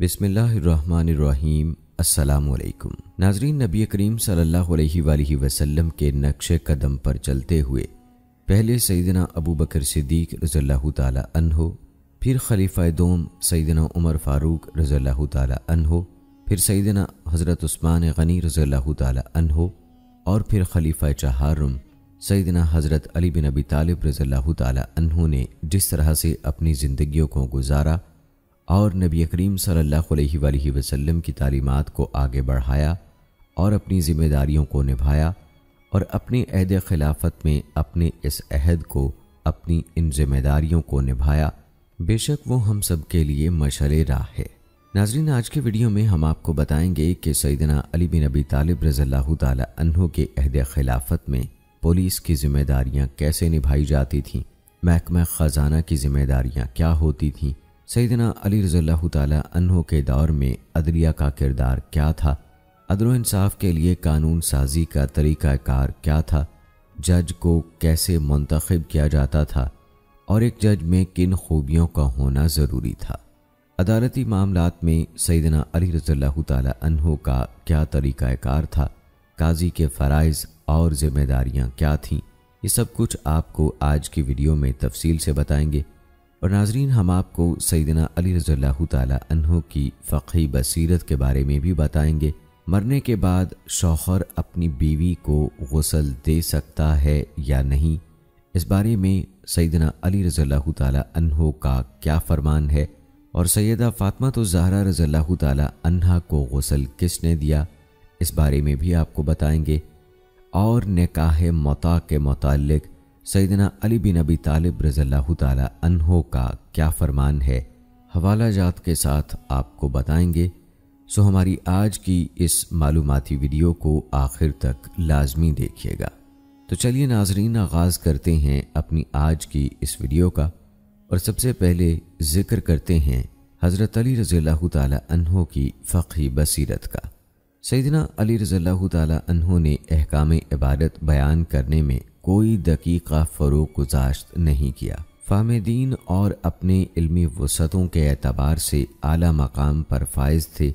بسم اللہ الرحمن الرحیم۔ السلام علیکم ناظرین، نبی کریم صلی اللہ علیہ وآلہ وسلم کے نقش قدم پر چلتے ہوئے پہلے سیدنا ابو بکر صدیق رضی اللہ تعالی عنہ، پھر خلیفہ دوم سیدنا عمر فاروق رضی اللہ تعالی عنہ، پھر سیدنا حضرت عثمان غنی رضی اللہ تعالی عنہ، اور پھر خلیفہ چہارم سیدنا حضرت علی بن ابی طالب رضی اللہ تعالی عنہ نے جس طرح سے اپنی زندگیوں کو گزارا اور نبی کریم صلی اللہ علیہ وآلہ وسلم کی تعلیمات کو آگے بڑھایا اور اپنی ذمہ داریوں کو نبھایا، اور اپنے عہد خلافت میں اپنے اس عہد کو، اپنی ان ذمہ داریوں کو نبھایا، بے شک وہ ہم سب کے لیے مشعل راہ ہے۔ ناظرین، آج کے ویڈیو میں ہم آپ کو بتائیں گے کہ سیدنا علی بن ابی طالب رضی اللہ تعالی عنہ کے عہد خلافت میں پولیس کی ذمہ داریاں کیسے نبھائی جاتی تھیں، محکمہ خزانہ کی ذمہ داریاں کیا ہوتی تھیں، سیدنا علی رضی اللہ تعالی عنہ کے دور میں عدلیہ کا کردار کیا تھا، عدل و انصاف کے لیے قانون سازی کا طریقہ کار کیا تھا، جج کو کیسے منتخب کیا جاتا تھا، اور ایک جج میں کن خوبیوں کا ہونا ضروری تھا، عدالتی معاملات میں سیدنا علی رضی اللہ تعالی عنہ کا کیا طریقہ کار تھا، قاضی کے فرائض اور ذمہ داریاں کیا تھیں، یہ سب کچھ آپ کو آج کی ویڈیو میں تفصیل سے بتائیں گے۔ اور ناظرین، ہم آپ کو سیدنا علی رضی اللہ تعالی عنہ کی فقہی بصیرت کے بارے میں بھی بتائیں گے۔ مرنے کے بعد شوہر اپنی بیوی کو غسل دے سکتا ہے یا نہیں، اس بارے میں سیدنا علی رضی اللہ تعالی عنہ کا کیا فرمان ہے، اور سیدہ فاطمہ الزہرا رضی اللہ تعالی عنہا کو غسل کس نے دیا، اس بارے میں بھی آپ کو بتائیں گے۔ اور نکاح متع کے متعلق سیدنا علی بن ابی طالب رضی اللہ تعالی عنہ کا کیا فرمان ہے، حوالہ جات کے ساتھ آپ کو بتائیں گے۔ سو ہماری آج کی اس معلوماتی ویڈیو کو آخر تک لازمی دیکھیے گا۔ تو چلیے ناظرین، آغاز کرتے ہیں اپنی آج کی اس ویڈیو کا، اور سب سے پہلے ذکر کرتے ہیں حضرت علی رضی اللہ تعالی عنہ کی فقہی بصیرت کا۔ سیدنا علی رضی اللہ تعالی عنہ نے احکام عبادت بیان کرنے میں کوئی دقیقہ فروغ گذاشت نہیں کیا، فہم دین اور اپنے علمی وسعتوں کے اعتبار سے اعلیٰ مقام پر فائز تھے۔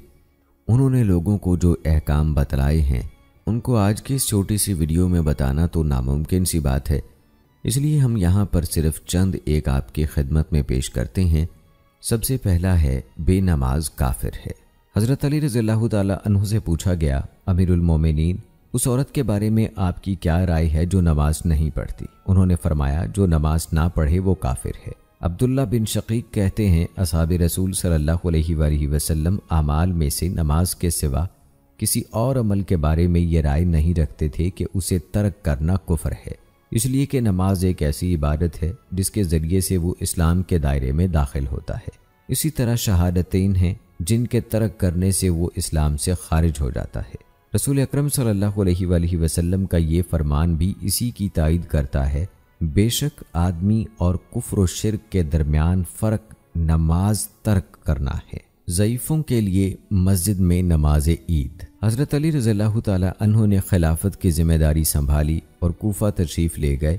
انہوں نے لوگوں کو جو احکام بتلائے ہیں ان کو آج کی اس چھوٹی سی ویڈیو میں بتانا تو ناممکن سی بات ہے، اس لیے ہم یہاں پر صرف چند ایک آپ کی خدمت میں پیش کرتے ہیں۔ سب سے پہلا ہے، بے نماز کافر ہے۔ حضرت علی رضی اللہ تعالی عنہ سے پوچھا گیا، امیر المومنین، اس عورت کے بارے میں آپ کی کیا رائے ہے جو نماز نہیں پڑھتی؟ انہوں نے فرمایا، جو نماز نہ پڑھے وہ کافر ہے۔ عبداللہ بن شقیق کہتے ہیں، اصحاب رسول صلی اللہ علیہ وآلہ وسلم اعمال میں سے نماز کے سوا کسی اور عمل کے بارے میں یہ رائے نہیں رکھتے تھے کہ اسے ترک کرنا کفر ہے، اس لیے کہ نماز ایک ایسی عبادت ہے جس کے ذریعے سے وہ اسلام کے دائرے میں داخل ہوتا ہے۔ اسی طرح شہادتین ہیں جن کے ترک کرنے سے وہ اسلام سے خارج ہو جاتا ہے۔ رسول اکرم صلی اللہ علیہ وآلہ وسلم کا یہ فرمان بھی اسی کی تائید کرتا ہے، بے شک آدمی اور کفر و شرک کے درمیان فرق نماز ترک کرنا ہے۔ ضعیفوں کے لیے مسجد میں نماز عید۔ حضرت علی رضی اللہ تعالی عنہ نے خلافت کی ذمہ داری سنبھالی اور کوفہ تشریف لے گئے۔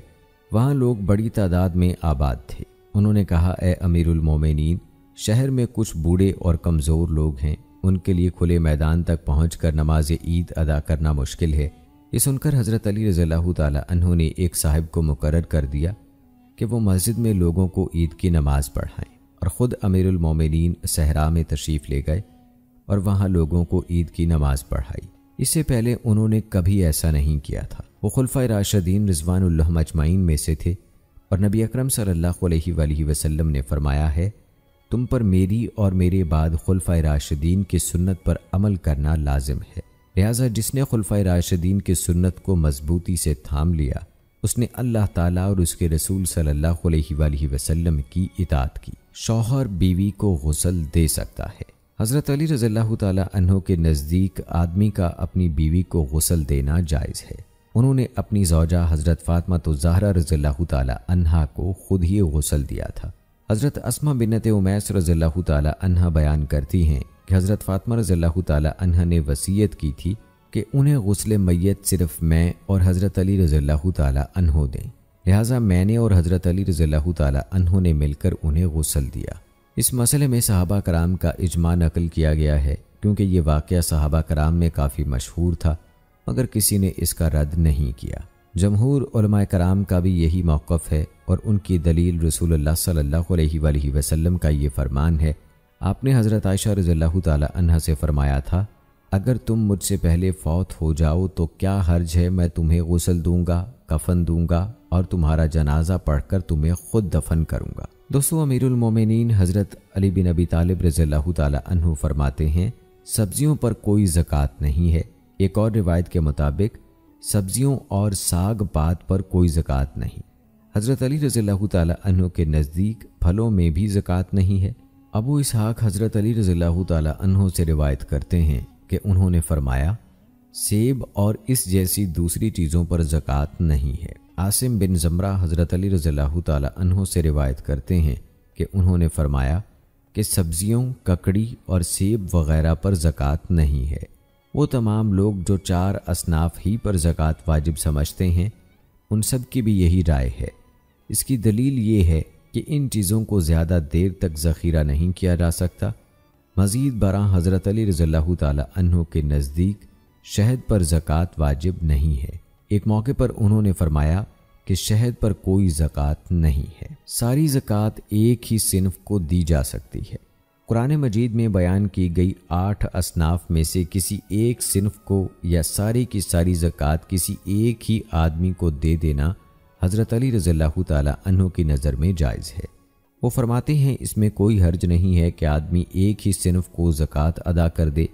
وہاں لوگ بڑی تعداد میں آباد تھے۔ انہوں نے کہا، اے امیر المومنین، شہر میں کچھ بوڑھے اور کمزور لوگ ہیں، ان کے لیے کھلے میدان تک پہنچ کر نماز عید ادا کرنا مشکل ہے۔ یہ سن کر حضرت علی رضی اللہ تعالی عنہ نے ایک صاحب کو مقرر کر دیا کہ وہ مسجد میں لوگوں کو عید کی نماز پڑھائیں، اور خود امیر المومنین صحرا میں تشریف لے گئے اور وہاں لوگوں کو عید کی نماز پڑھائی۔ اس سے پہلے انہوں نے کبھی ایسا نہیں کیا تھا۔ وہ خلفائے راشدین رضوان اللہ اجمعین میں سے تھے، اور نبی اکرم صلی اللہ علیہ وآلہ وسلم نے فرمایا ہے، تم پر میری اور میرے بعد خلفائے راشدین کی سنت پر عمل کرنا لازم ہے، لہٰذا جس نے خلفائے راشدین کی سنت کو مضبوطی سے تھام لیا، اس نے اللہ تعالیٰ اور اس کے رسول صلی اللہ علیہ وآلہ وسلم کی اطاعت کی۔ شوہر بیوی کو غسل دے سکتا ہے۔ حضرت علی رضی اللہ تعالی عنہ کے نزدیک آدمی کا اپنی بیوی کو غسل دینا جائز ہے۔ انہوں نے اپنی زوجہ حضرت فاطمہ الزہرا رضی اللہ تعالی عنہا کو خود ہی غسل دیا تھا۔ حضرت اسماء بنت امیس رضی اللہ تعالی عنہا بیان کرتی ہیں کہ حضرت فاطمہ رضی اللہ تعالی عنہا نے وصیت کی تھی کہ انہیں غسل میت صرف میں اور حضرت علی رضی اللہ تعالی عنہ دیں، لہٰذا میں نے اور حضرت علی رضی اللہ تعالی عنہ نے مل کر انہیں غسل دیا۔ اس مسئلے میں صحابہ کرام کا اجماع نقل کیا گیا ہے، کیونکہ یہ واقعہ صحابہ کرام میں کافی مشہور تھا، مگر کسی نے اس کا رد نہیں کیا۔ جمہور علماء کرام کا بھی یہی موقف ہے، اور ان کی دلیل رسول اللہ صلی اللہ علیہ وآلہ وسلم کا یہ فرمان ہے۔ آپ نے حضرت عائشہ رضی اللہ تعالی عنہا سے فرمایا تھا، اگر تم مجھ سے پہلے فوت ہو جاؤ تو کیا حرج ہے، میں تمہیں غسل دوں گا، کفن دوں گا اور تمہارا جنازہ پڑھ کر تمہیں خود دفن کروں گا۔ دوستو، امیر المومنین حضرت علی بن ابی طالب رضی اللہ تعالی عنہ فرماتے ہیں، سبزیوں پر کوئی زکوٰۃ نہیں ہے۔ ایک اور روایت کے مطابق سبزیوں اور ساگ پات پر کوئی زکوٰۃ نہیں۔ حضرت علی رضی اللہ تعالی عنہ کے نزدیک پھلوں میں بھی زکوٰۃ نہیں ہے۔ ابو اسحاق حضرت علی رضی اللہ تعالی عنہ سے روایت کرتے ہیں کہ انہوں نے فرمایا، سیب اور اس جیسی دوسری چیزوں پر زکوٰۃ نہیں ہے۔ عاصم بن زمرہ حضرت علی رضی اللہ تعالی عنہ سے روایت کرتے ہیں کہ انہوں نے فرمایا کہ سبزیوں، ککڑی اور سیب وغیرہ پر زکوٰۃ نہیں ہے۔ وہ تمام لوگ جو 4 اصناف ہی پر زکوٰۃ واجب سمجھتے ہیں، ان سب کی بھی یہی رائے ہے۔ اس کی دلیل یہ ہے کہ ان چیزوں کو زیادہ دیر تک ذخیرہ نہیں کیا جا سکتا۔ مزید برآں حضرت علی رضی اللہ تعالی عنہ کے نزدیک شہد پر زکوٰۃ واجب نہیں ہے۔ ایک موقع پر انہوں نے فرمایا کہ شہد پر کوئی زکوٰۃ نہیں ہے۔ ساری زکوٰۃ ایک ہی صنف کو دی جا سکتی ہے۔ قرآن مجید میں بیان کی گئی 8 اصناف میں سے کسی ایک صنف کو یا ساری کی ساری زکوٰۃ کسی ایک ہی آدمی کو دے دینا حضرت علی رضی اللہ تعالی عنہ کی نظر میں جائز ہے۔ وہ فرماتے ہیں، اس میں کوئی حرج نہیں ہے کہ آدمی ایک ہی صنف کو زکوٰۃ ادا کر دے۔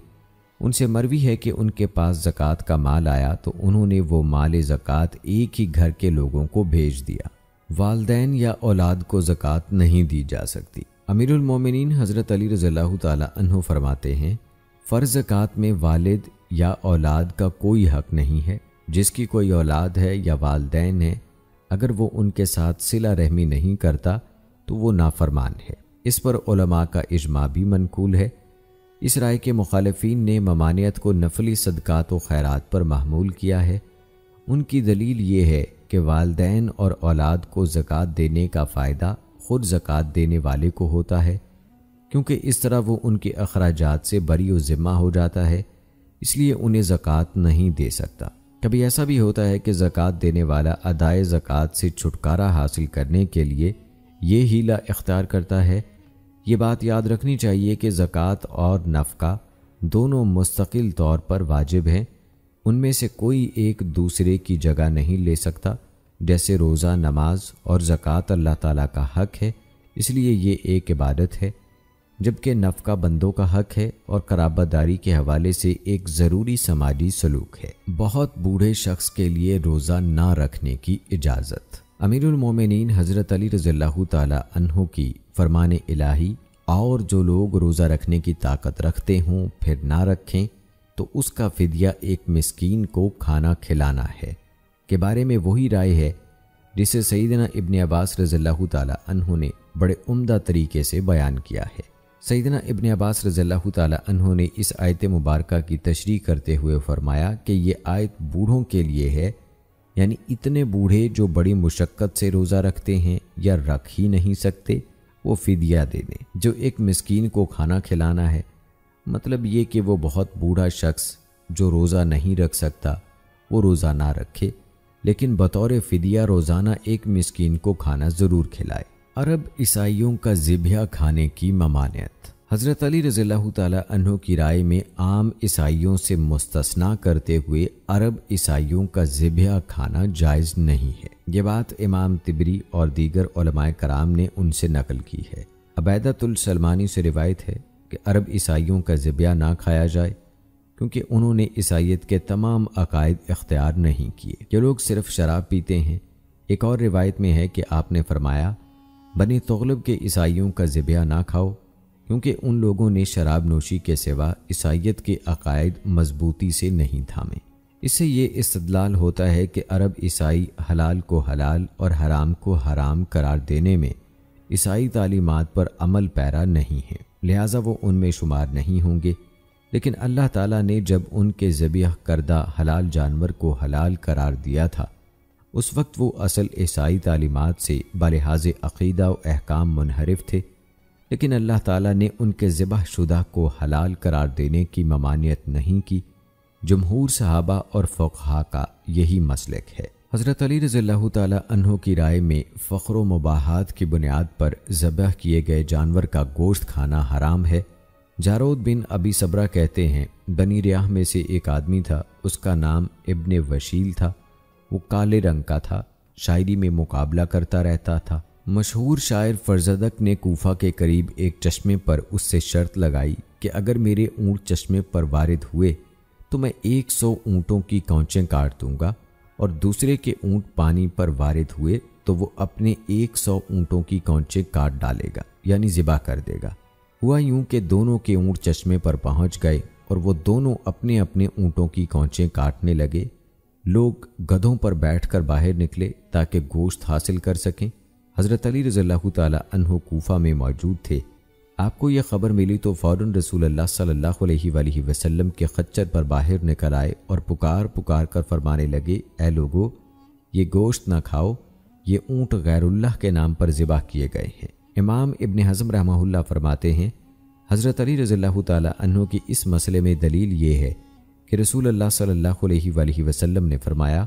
ان سے مروی ہے کہ ان کے پاس زکوٰۃ کا مال آیا تو انہوں نے وہ مال زکوٰۃ ایک ہی گھر کے لوگوں کو بھیج دیا۔ والدین یا اولاد کو زکوٰۃ نہیں دی جا سکتی۔ امیر المومنین حضرت علی رضی اللہ تعالی عنہ فرماتے ہیں، فرض زکوٰۃ میں والد یا اولاد کا کوئی حق نہیں ہے۔ جس کی کوئی اولاد ہے یا والدین ہے، اگر وہ ان کے ساتھ صلہ رحمی نہیں کرتا تو وہ نافرمان ہے۔ اس پر علماء کا اجماع بھی منقول ہے۔ اس رائے کے مخالفین نے ممانعت کو نفلی صدقات و خیرات پر محمول کیا ہے۔ ان کی دلیل یہ ہے کہ والدین اور اولاد کو زکوٰۃ دینے کا فائدہ خود زکوٰۃ دینے والے کو ہوتا ہے، کیونکہ اس طرح وہ ان کے اخراجات سے بری و ذمہ ہو جاتا ہے، اس لیے انہیں زکوٰۃ نہیں دے سکتا۔ کبھی ایسا بھی ہوتا ہے کہ زکوٰۃ دینے والا ادائے زکوٰۃ سے چھٹکارا حاصل کرنے کے لیے یہ ہیلہ اختیار کرتا ہے۔ یہ بات یاد رکھنی چاہیے کہ زکوٰۃ اور نفقہ دونوں مستقل طور پر واجب ہیں، ان میں سے کوئی ایک دوسرے کی جگہ نہیں لے سکتا۔ جیسے روزہ، نماز اور زکوٰۃ اللہ تعالیٰ کا حق ہے، اس لیے یہ ایک عبادت ہے، جبکہ نفقہ بندوں کا حق ہے اور قرابت داری کے حوالے سے ایک ضروری سماجی سلوک ہے۔ بہت بوڑھے شخص کے لیے روزہ نہ رکھنے کی اجازت۔ امیر المومنین حضرت علی رضی اللہ تعالی عنہ کی فرمان الہی، اور جو لوگ روزہ رکھنے کی طاقت رکھتے ہوں پھر نہ رکھیں تو اس کا فدیہ ایک مسکین کو کھانا کھلانا ہے، کے بارے میں وہی رائے ہے جسے سیدنا ابن عباس رضی اللہ تعالی عنہ نے بڑے عمدہ طریقے سے بیان کیا ہے۔ سیدنا ابن عباس رضی اللہ تعالی عنہ نے اس آیت مبارکہ کی تشریح کرتے ہوئے فرمایا کہ یہ آیت بوڑھوں کے لیے ہے، یعنی اتنے بوڑھے جو بڑی مشقت سے روزہ رکھتے ہیں یا رکھ ہی نہیں سکتے، وہ فدیہ دے دیں۔ جو ایک مسکین کو کھانا کھلانا ہے، مطلب یہ کہ وہ بہت بوڑھا شخص جو روزہ نہیں رکھ سکتا وہ روزہ نہ رکھے، لیکن بطور فدیہ روزانہ ایک مسکین کو کھانا ضرور کھلائے۔ عرب عیسائیوں کا ذبیحہ کھانے کی ممانعت۔ حضرت علی رضی اللہ تعالی عنہ کی رائے میں عام عیسائیوں سے مستثنا کرتے ہوئے عرب عیسائیوں کا ذبیحہ کھانا جائز نہیں ہے۔ یہ بات امام طبری اور دیگر علماء کرام نے ان سے نقل کی ہے۔ عبیدۃ السلمانی سے روایت ہے کہ عرب عیسائیوں کا ذبیحہ نہ کھایا جائے، کیونکہ انہوں نے عیسائیت کے تمام عقائد اختیار نہیں کیے، یہ لوگ صرف شراب پیتے ہیں۔ ایک اور روایت میں ہے کہ آپ نے فرمایا، بنی تغلب کے عیسائیوں کا ذبیحہ نہ کھاؤ، کیونکہ ان لوگوں نے شراب نوشی کے سوا عیسائیت کے عقائد مضبوطی سے نہیں تھامے۔ اس سے یہ استدلال ہوتا ہے کہ عرب عیسائی حلال کو حلال اور حرام کو حرام قرار دینے میں عیسائی تعلیمات پر عمل پیرا نہیں ہیں، لہٰذا وہ ان میں شمار نہیں ہوں گے۔ لیکن اللہ تعالیٰ نے جب ان کے ذبیح کردہ حلال جانور کو حلال قرار دیا تھا، اس وقت وہ اصل عیسائی تعلیمات سے بلحاظ عقیدہ و احکام منحرف تھے، لیکن اللہ تعالیٰ نے ان کے ذبح شدہ کو حلال قرار دینے کی ممانعت نہیں کی۔ جمہور صحابہ اور فقہا کا یہی مسلک ہے۔ حضرت علی رضی اللہ تعالیٰ عنہ کی رائے میں فخر و مباحات کی بنیاد پر ذبح کیے گئے جانور کا گوشت کھانا حرام ہے۔ جارود بن ابی صبرہ کہتے ہیں، بنی ریاح میں سے ایک آدمی تھا، اس کا نام ابن وشیل تھا، وہ کالے رنگ کا تھا، شاعری میں مقابلہ کرتا رہتا تھا۔ مشہور شاعر فرزدق نے کوفہ کے قریب ایک چشمے پر اس سے شرط لگائی کہ اگر میرے اونٹ چشمے پر وارد ہوئے تو میں 100 اونٹوں کی کونچیں کاٹ دوں گا، اور دوسرے کے اونٹ پانی پر وارد ہوئے تو وہ اپنے 100 اونٹوں کی کونچیں کاٹ ڈالے گا، یعنی ذبح کر دے گا۔ ہوا یوں کہ دونوں کے اونٹ چشمے پر پہنچ گئے اور وہ دونوں اپنے اپنے اونٹوں کی کونچیں کاٹنے لگے۔ لوگ گدھوں پر بیٹھ کر باہر نکلے تاکہ گوشت حاصل کر سکیں۔ حضرت علی رضی اللہ تعالیٰ عنہ کوفہ میں موجود تھے۔ آپ کو یہ خبر ملی تو فوراً رسول اللہ صلی اللہ علیہ وآلہ وسلم کے خچر پر باہر نکل آئے اور پکار کر فرمانے لگے، اے لوگو، یہ گوشت نہ کھاؤ، یہ اونٹ غیر اللہ کے نام پر ذبح کیے گئے ہیں۔ امام ابن حزم رحمہ اللہ فرماتے ہیں، حضرت علی رضی اللہ تعالیٰ عنہ کی اس مسئلے میں دلیل یہ ہے کہ رسول اللہ صلی اللہ علیہ وآلہ وسلم نے فرمایا،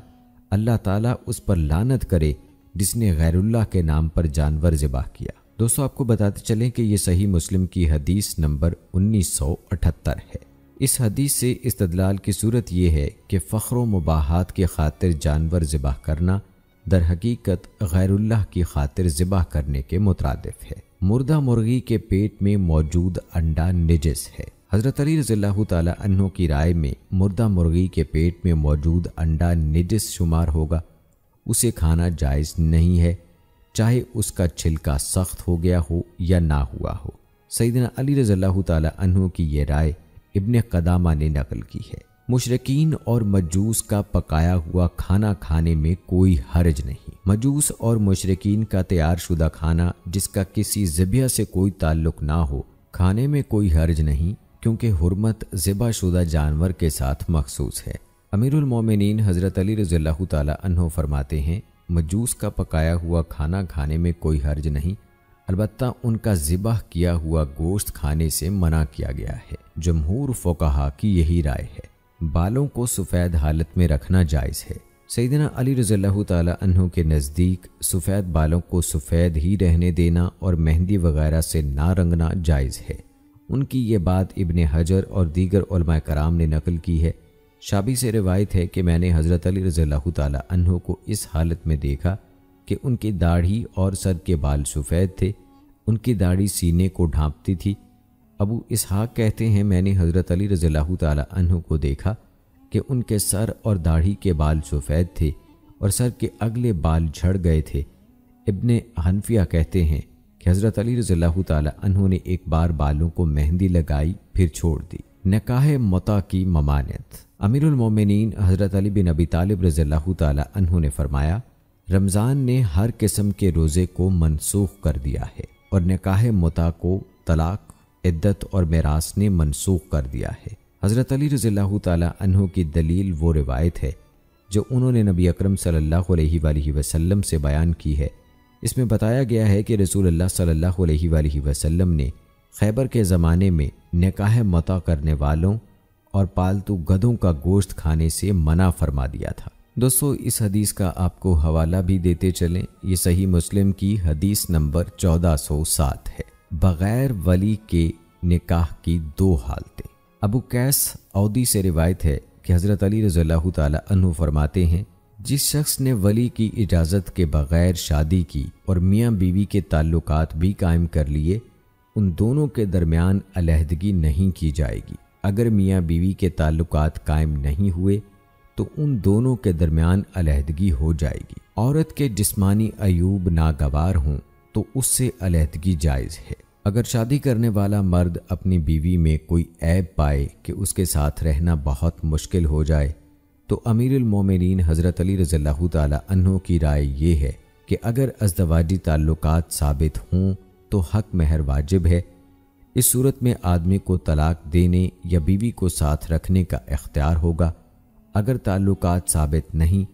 اللہ تعالیٰ اس پر لعنت کرے جس نے غیر اللہ کے نام پر جانور ذبح کیا۔ دوستو، آپ کو بتاتے چلیں کہ یہ صحیح مسلم کی حدیث نمبر 1978 ہے۔ اس حدیث سے استدلال کی صورت یہ ہے کہ فخر و مباحات کی خاطر جانور ذبح کرنا در حقیقت غیر اللہ کی خاطر ذبح کرنے کے مترادف ہے۔ مردہ مرغی کے پیٹ میں موجود انڈا نجس ہے۔ حضرت علی رضی اللہ تعالیٰ عنہ کی رائے میں مردہ مرغی کے پیٹ میں موجود انڈا نجس شمار ہوگا، اسے کھانا جائز نہیں ہے، چاہے اس کا چھلکا سخت ہو گیا ہو یا نہ ہوا ہو۔ سیدنا علی رضی اللہ تعالیٰ عنہ کی یہ رائے ابن قدامہ نے نقل کی ہے۔ مشرکین اور مجوس کا پکایا ہوا کھانا کھانے میں کوئی حرج نہیں۔ مجوس اور مشرکین کا تیار شدہ کھانا جس کا کسی ذبیحہ سے کوئی تعلق نہ ہو، کھانے میں کوئی حرج نہیں، کیونکہ حرمت ذبح شدہ جانور کے ساتھ مخصوص ہے۔ امیر المومنین حضرت علی رضی اللہ تعالیٰ عنہ فرماتے ہیں، مجوس کا پکایا ہوا کھانا کھانے میں کوئی حرج نہیں، البتہ ان کا ذبح کیا ہوا گوشت کھانے سے منع کیا گیا ہے۔ جمہور فقہا کی یہی رائے ہے۔ بالوں کو سفید حالت میں رکھنا جائز ہے۔ سیدنا علی رضی اللہ تعالیٰ عنہ کے نزدیک سفید بالوں کو سفید ہی رہنے دینا اور مہندی وغیرہ سے نہ رنگنا جائز ہے۔ ان کی یہ بات ابن حجر اور دیگر علماء کرام نے نقل کی ہے۔ شابی سے روایت ہے کہ میں نے حضرت علی رضی اللہ تعالیٰ عنہ کو اس حالت میں دیکھا کہ ان کی داڑھی اور سر کے بال سفید تھے، ان کی داڑھی سینے کو ڈھانپتی تھی۔ ابو اسحاق کہتے ہیں، میں نے حضرت علی رضی اللہ تعالیٰ عنہ کو دیکھا کہ ان کے سر اور داڑھی کے بال سفید تھے اور سر کے اگلے بال جھڑ گئے تھے۔ ابن حنفیہ کہتے ہیں کہ حضرت علی رضی اللہ تعالیٰ عنہ نے ایک بار بالوں کو مہندی لگائی پھر چھوڑ دی۔ نکاح متع کی ممانعت۔ امیر المومنین حضرت علی بن ابی طالب رضی اللہ تعالیٰ عنہ نے فرمایا، رمضان نے ہر قسم کے روزے کو منسوخ کر دیا ہے اور نکاح متع کو طلاق، عدت اور میراث نے منسوخ کر دیا ہے۔ حضرت علی رضی اللہ تعالیٰ عنہ کی دلیل وہ روایت ہے جو انہوں نے نبی اکرم صلی اللہ علیہ وآلہ وسلم سے بیان کی ہے۔ اس میں بتایا گیا ہے کہ رسول اللہ صلی اللہ علیہ وآلہ وسلم نے خیبر کے زمانے میں نکاح متع کرنے والوں اور پالتو گدھوں کا گوشت کھانے سے منع فرما دیا تھا۔ دوستو، اس حدیث کا آپ کو حوالہ بھی دیتے چلیں۔ یہ صحیح مسلم کی حدیث نمبر 1407 ہے۔ بغیر ولی کے نکاح کی 2 حالتیں۔ ابو قیس عودی سے روایت ہے کہ حضرت علی رضی اللہ تعالیٰ عنہ فرماتے ہیں، جس شخص نے ولی کی اجازت کے بغیر شادی کی اور میاں بیوی کے تعلقات بھی قائم کر لیے، ان دونوں کے درمیان علیحدگی نہیں کی جائے گی۔ اگر میاں بیوی کے تعلقات قائم نہیں ہوئے تو ان دونوں کے درمیان علیحدگی ہو جائے گی۔ عورت کے جسمانی عیوب ناگوار ہوں تو اس سے علیحدگی جائز ہے۔ اگر شادی کرنے والا مرد اپنی بیوی میں کوئی عیب پائے کہ اس کے ساتھ رہنا بہت مشکل ہو جائے تو امیر المومنین حضرت علی رضی اللہ تعالیٰ عنہ کی رائے یہ ہے کہ اگر ازدواجی تعلقات ثابت ہوں تو حق مہر واجب ہے۔ اس صورت میں آدمی کو طلاق دینے یا بیوی کو ساتھ رکھنے کا اختیار ہوگا۔ اگر تعلقات ثابت نہیں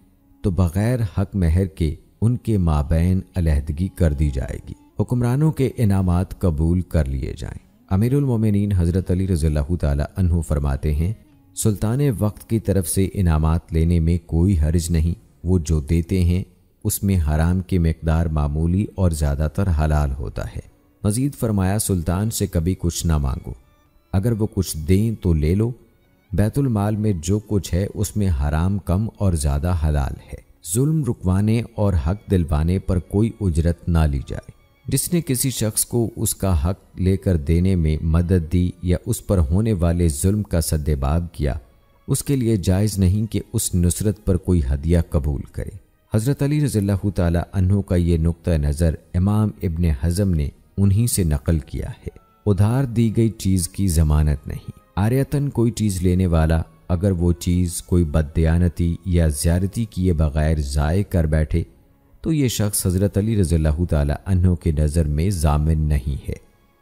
تو بغیر حق مہر کے ان کے مابین علیحدگی کر دی جائے گی۔ حکمرانوں کے انعامات قبول کر لیے جائیں۔ امیر المومنین حضرت علی رضی اللہ تعالی عنہ فرماتے ہیں، سلطان وقت کی طرف سے انعامات لینے میں کوئی حرج نہیں، وہ جو دیتے ہیں اس میں حرام کی مقدار معمولی اور زیادہ تر حلال ہوتا ہے۔ مزید فرمایا، سلطان سے کبھی کچھ نہ مانگو، اگر وہ کچھ دیں تو لے لو، بیت المال میں جو کچھ ہے اس میں حرام کم اور زیادہ حلال ہے۔ ظلم رکوانے اور حق دلوانے پر کوئی اجرت نہ لی جائے۔ جس نے کسی شخص کو اس کا حق لے کر دینے میں مدد دی یا اس پر ہونے والے ظلم کا سدباب کیا، اس کے لیے جائز نہیں کہ اس نصرت پر کوئی ہدیہ قبول کرے۔ حضرت علی رضی اللہ تعالی عنہ کا یہ نقطہ نظر امام ابن حزم نے انہی سے نقل کیا ہے۔ ادھار دی گئی چیز کی ضمانت نہیں۔ عاریتاً کوئی چیز لینے والا اگر وہ چیز کوئی بددیانتی یا زیارتی کیے بغیر ضائع کر بیٹھے تو یہ شخص حضرت علی رضی اللہ تعالی عنہ کے نظر میں ضامن نہیں ہے۔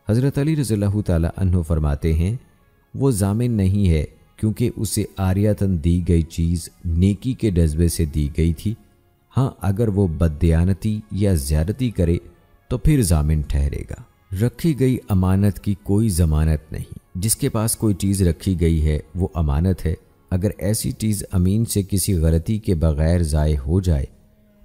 حضرت علی رضی اللہ تعالی عنہ فرماتے ہیں، وہ ضامن نہیں ہے کیونکہ اسے عاریتاً دی گئی چیز نیکی کے جذبے سے دی گئی تھی۔ ہاں اگر وہ بددیانتی یا زیارتی کرے تو پھر ضامن ٹھہرے گا۔ رکھی گئی امانت کی کوئی ضمانت نہیں۔ جس کے پاس کوئی چیز رکھی گئی ہے وہ امانت ہے، اگر ایسی چیز امین سے کسی غلطی کے بغیر ضائع ہو جائے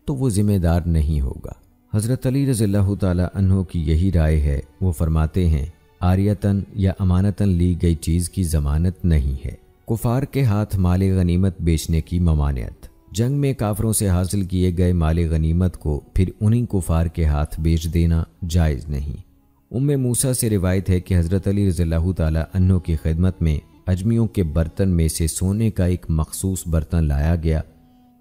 تو وہ ذمہ دار نہیں ہوگا۔ حضرت علی رضی اللہ تعالی عنہ کی یہی رائے ہے۔ وہ فرماتے ہیں، عاریتاً یا امانتاً لی گئی چیز کی ضمانت نہیں ہے۔ کفار کے ہاتھ مال غنیمت بیچنے کی ممانعت۔ جنگ میں کافروں سے حاصل کیے گئے مال غنیمت کو پھر انہی کفار کے ہاتھ بیچ دینا جائز نہیں۔ ام موسیٰ سے روایت ہے کہ حضرت علی رضی اللہ تعالی عنہ کی خدمت میں اجمیوں کے برتن میں سے سونے کا ایک مخصوص برتن لایا گیا۔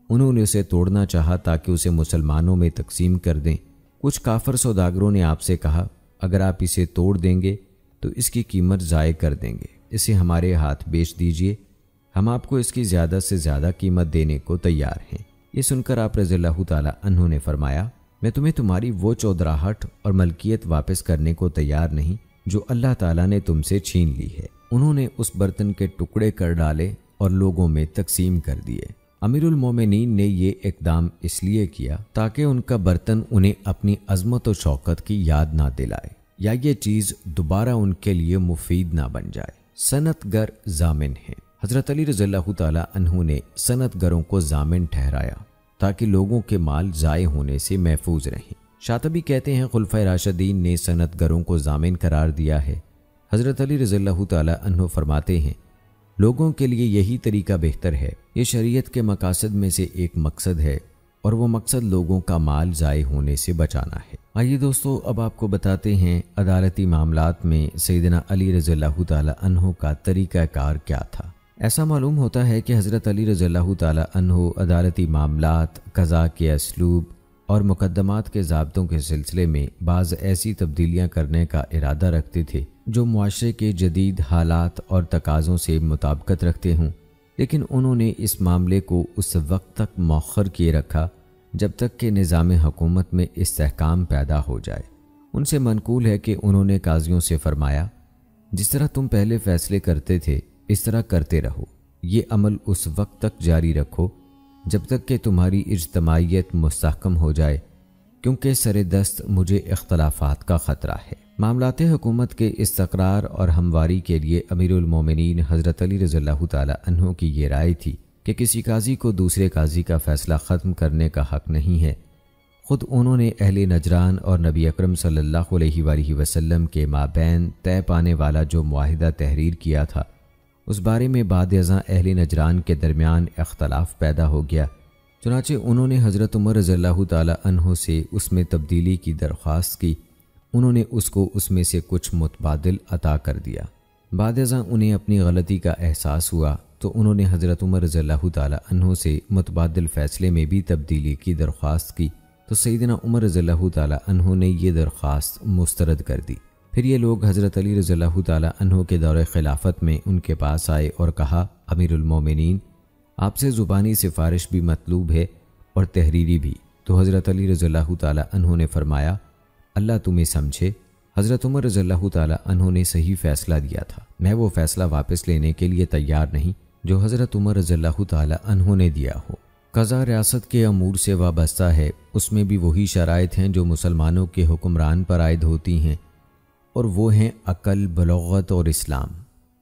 انہوں نے اسے توڑنا چاہا تاکہ اسے مسلمانوں میں تقسیم کر دیں۔ کچھ کافر سوداگروں نے آپ سے کہا، اگر آپ اسے توڑ دیں گے تو اس کی قیمت ضائع کر دیں گے، اسے ہمارے ہاتھ بیچ دیجئے، ہم آپ کو اس کی زیادہ سے زیادہ قیمت دینے کو تیار ہیں۔ یہ سن کر آپ رضی اللہ تعالی عنہ نے فرمایا، میں تمہیں تمہاری وہ چودراہٹ اور ملکیت واپس کرنے کو تیار نہیں جو اللہ تعالیٰ نے تم سے چھین لی ہے۔ انہوں نے اس برتن کے ٹکڑے کر ڈالے اور لوگوں میں تقسیم کر دیے۔ امیر المومنین نے یہ اقدام اس لیے کیا تاکہ ان کا برتن انہیں اپنی عظمت و شوکت کی یاد نہ دلائے یا یہ چیز دوبارہ ان کے لیے مفید نہ بن جائے۔ صنعت گر ضامن ہیں۔ حضرت علی رضی اللہ تعالی عنہ نے صنعت گروں کو ضامن ٹھہرایا تاکہ لوگوں کے مال ضائع ہونے سے محفوظ رہیں۔ شاطبی کہتے ہیں، خلفائے راشدین نے صنعت گروں کو ضامن قرار دیا ہے۔ حضرت علی رضی اللہ تعالی عنہ فرماتے ہیں، لوگوں کے لیے یہی طریقہ بہتر ہے۔ یہ شریعت کے مقاصد میں سے ایک مقصد ہے اور وہ مقصد لوگوں کا مال ضائع ہونے سے بچانا ہے۔ آئیے دوستو، اب آپ کو بتاتے ہیں عدالتی معاملات میں سیدنا علی رضی اللہ تعالی عنہ کا طریقہ کار کیا تھا۔ ایسا معلوم ہوتا ہے کہ حضرت علی رضی اللہ تعالی عنہ عدالتی معاملات، قضاء کے اسلوب اور مقدمات کے ضابطوں کے سلسلے میں بعض ایسی تبدیلیاں کرنے کا ارادہ رکھتے تھے جو معاشرے کے جدید حالات اور تقاضوں سے مطابقت رکھتے ہوں، لیکن انہوں نے اس معاملے کو اس وقت تک مؤخر کیے رکھا جب تک کہ نظام حکومت میں استحکام پیدا ہو جائے۔ ان سے منقول ہے کہ انہوں نے قاضیوں سے فرمایا، جس طرح تم پہلے فیصلے کرتے تھے اس طرح کرتے رہو، یہ عمل اس وقت تک جاری رکھو جب تک کہ تمہاری اجتماعیت مستحکم ہو جائے، کیونکہ سر دست مجھے اختلافات کا خطرہ ہے۔ معاملات حکومت کے استقرار اور ہمواری کے لیے امیر المومنین حضرت علی رضی اللہ تعالی عنہ کی یہ رائے تھی کہ کسی قاضی کو دوسرے قاضی کا فیصلہ ختم کرنے کا حق نہیں ہے۔ خود انہوں نے اہل نجران اور نبی اکرم صلی اللہ علیہ وآلہ وسلم کے مابین طے پانے والا جو معاہدہ تحریر کیا تھا، اس بارے میں بعد ازاں اہل نجران کے درمیان اختلاف پیدا ہو گیا۔ چنانچہ انہوں نے حضرت عمر رضی اللہ تعالی عنہ سے اس میں تبدیلی کی درخواست کی۔ انہوں نے اس کو اس میں سے کچھ متبادل عطا کر دیا۔ بعد ازاں انہیں اپنی غلطی کا احساس ہوا تو انہوں نے حضرت عمر رضی اللہ تعالی عنہ سے متبادل فیصلے میں بھی تبدیلی کی درخواست کی تو سیدنا عمر رضی اللہ تعالی عنہ نے یہ درخواست مسترد کر دی۔ پھر یہ لوگ حضرت علی رضی اللہ تعالی عنہ کے دور خلافت میں ان کے پاس آئے اور کہا، امیر المومنین، آپ سے زبانی سفارش بھی مطلوب ہے اور تحریری بھی۔ تو حضرت علی رضی اللہ تعالی عنہ نے فرمایا، اللہ تمہیں سمجھے، حضرت عمر رضی اللہ تعالی عنہ نے صحیح فیصلہ دیا تھا، میں وہ فیصلہ واپس لینے کے لیے تیار نہیں جو حضرت عمر رضی اللہ تعالی عنہ نے دیا ہو۔ قضا ریاست کے امور سے وابستہ ہے، اس میں بھی وہی شرائط ہیں جو مسلمانوں کے حکمران پر عائد ہوتی ہیں، اور وہ ہیں عقل، بلوغت اور اسلام۔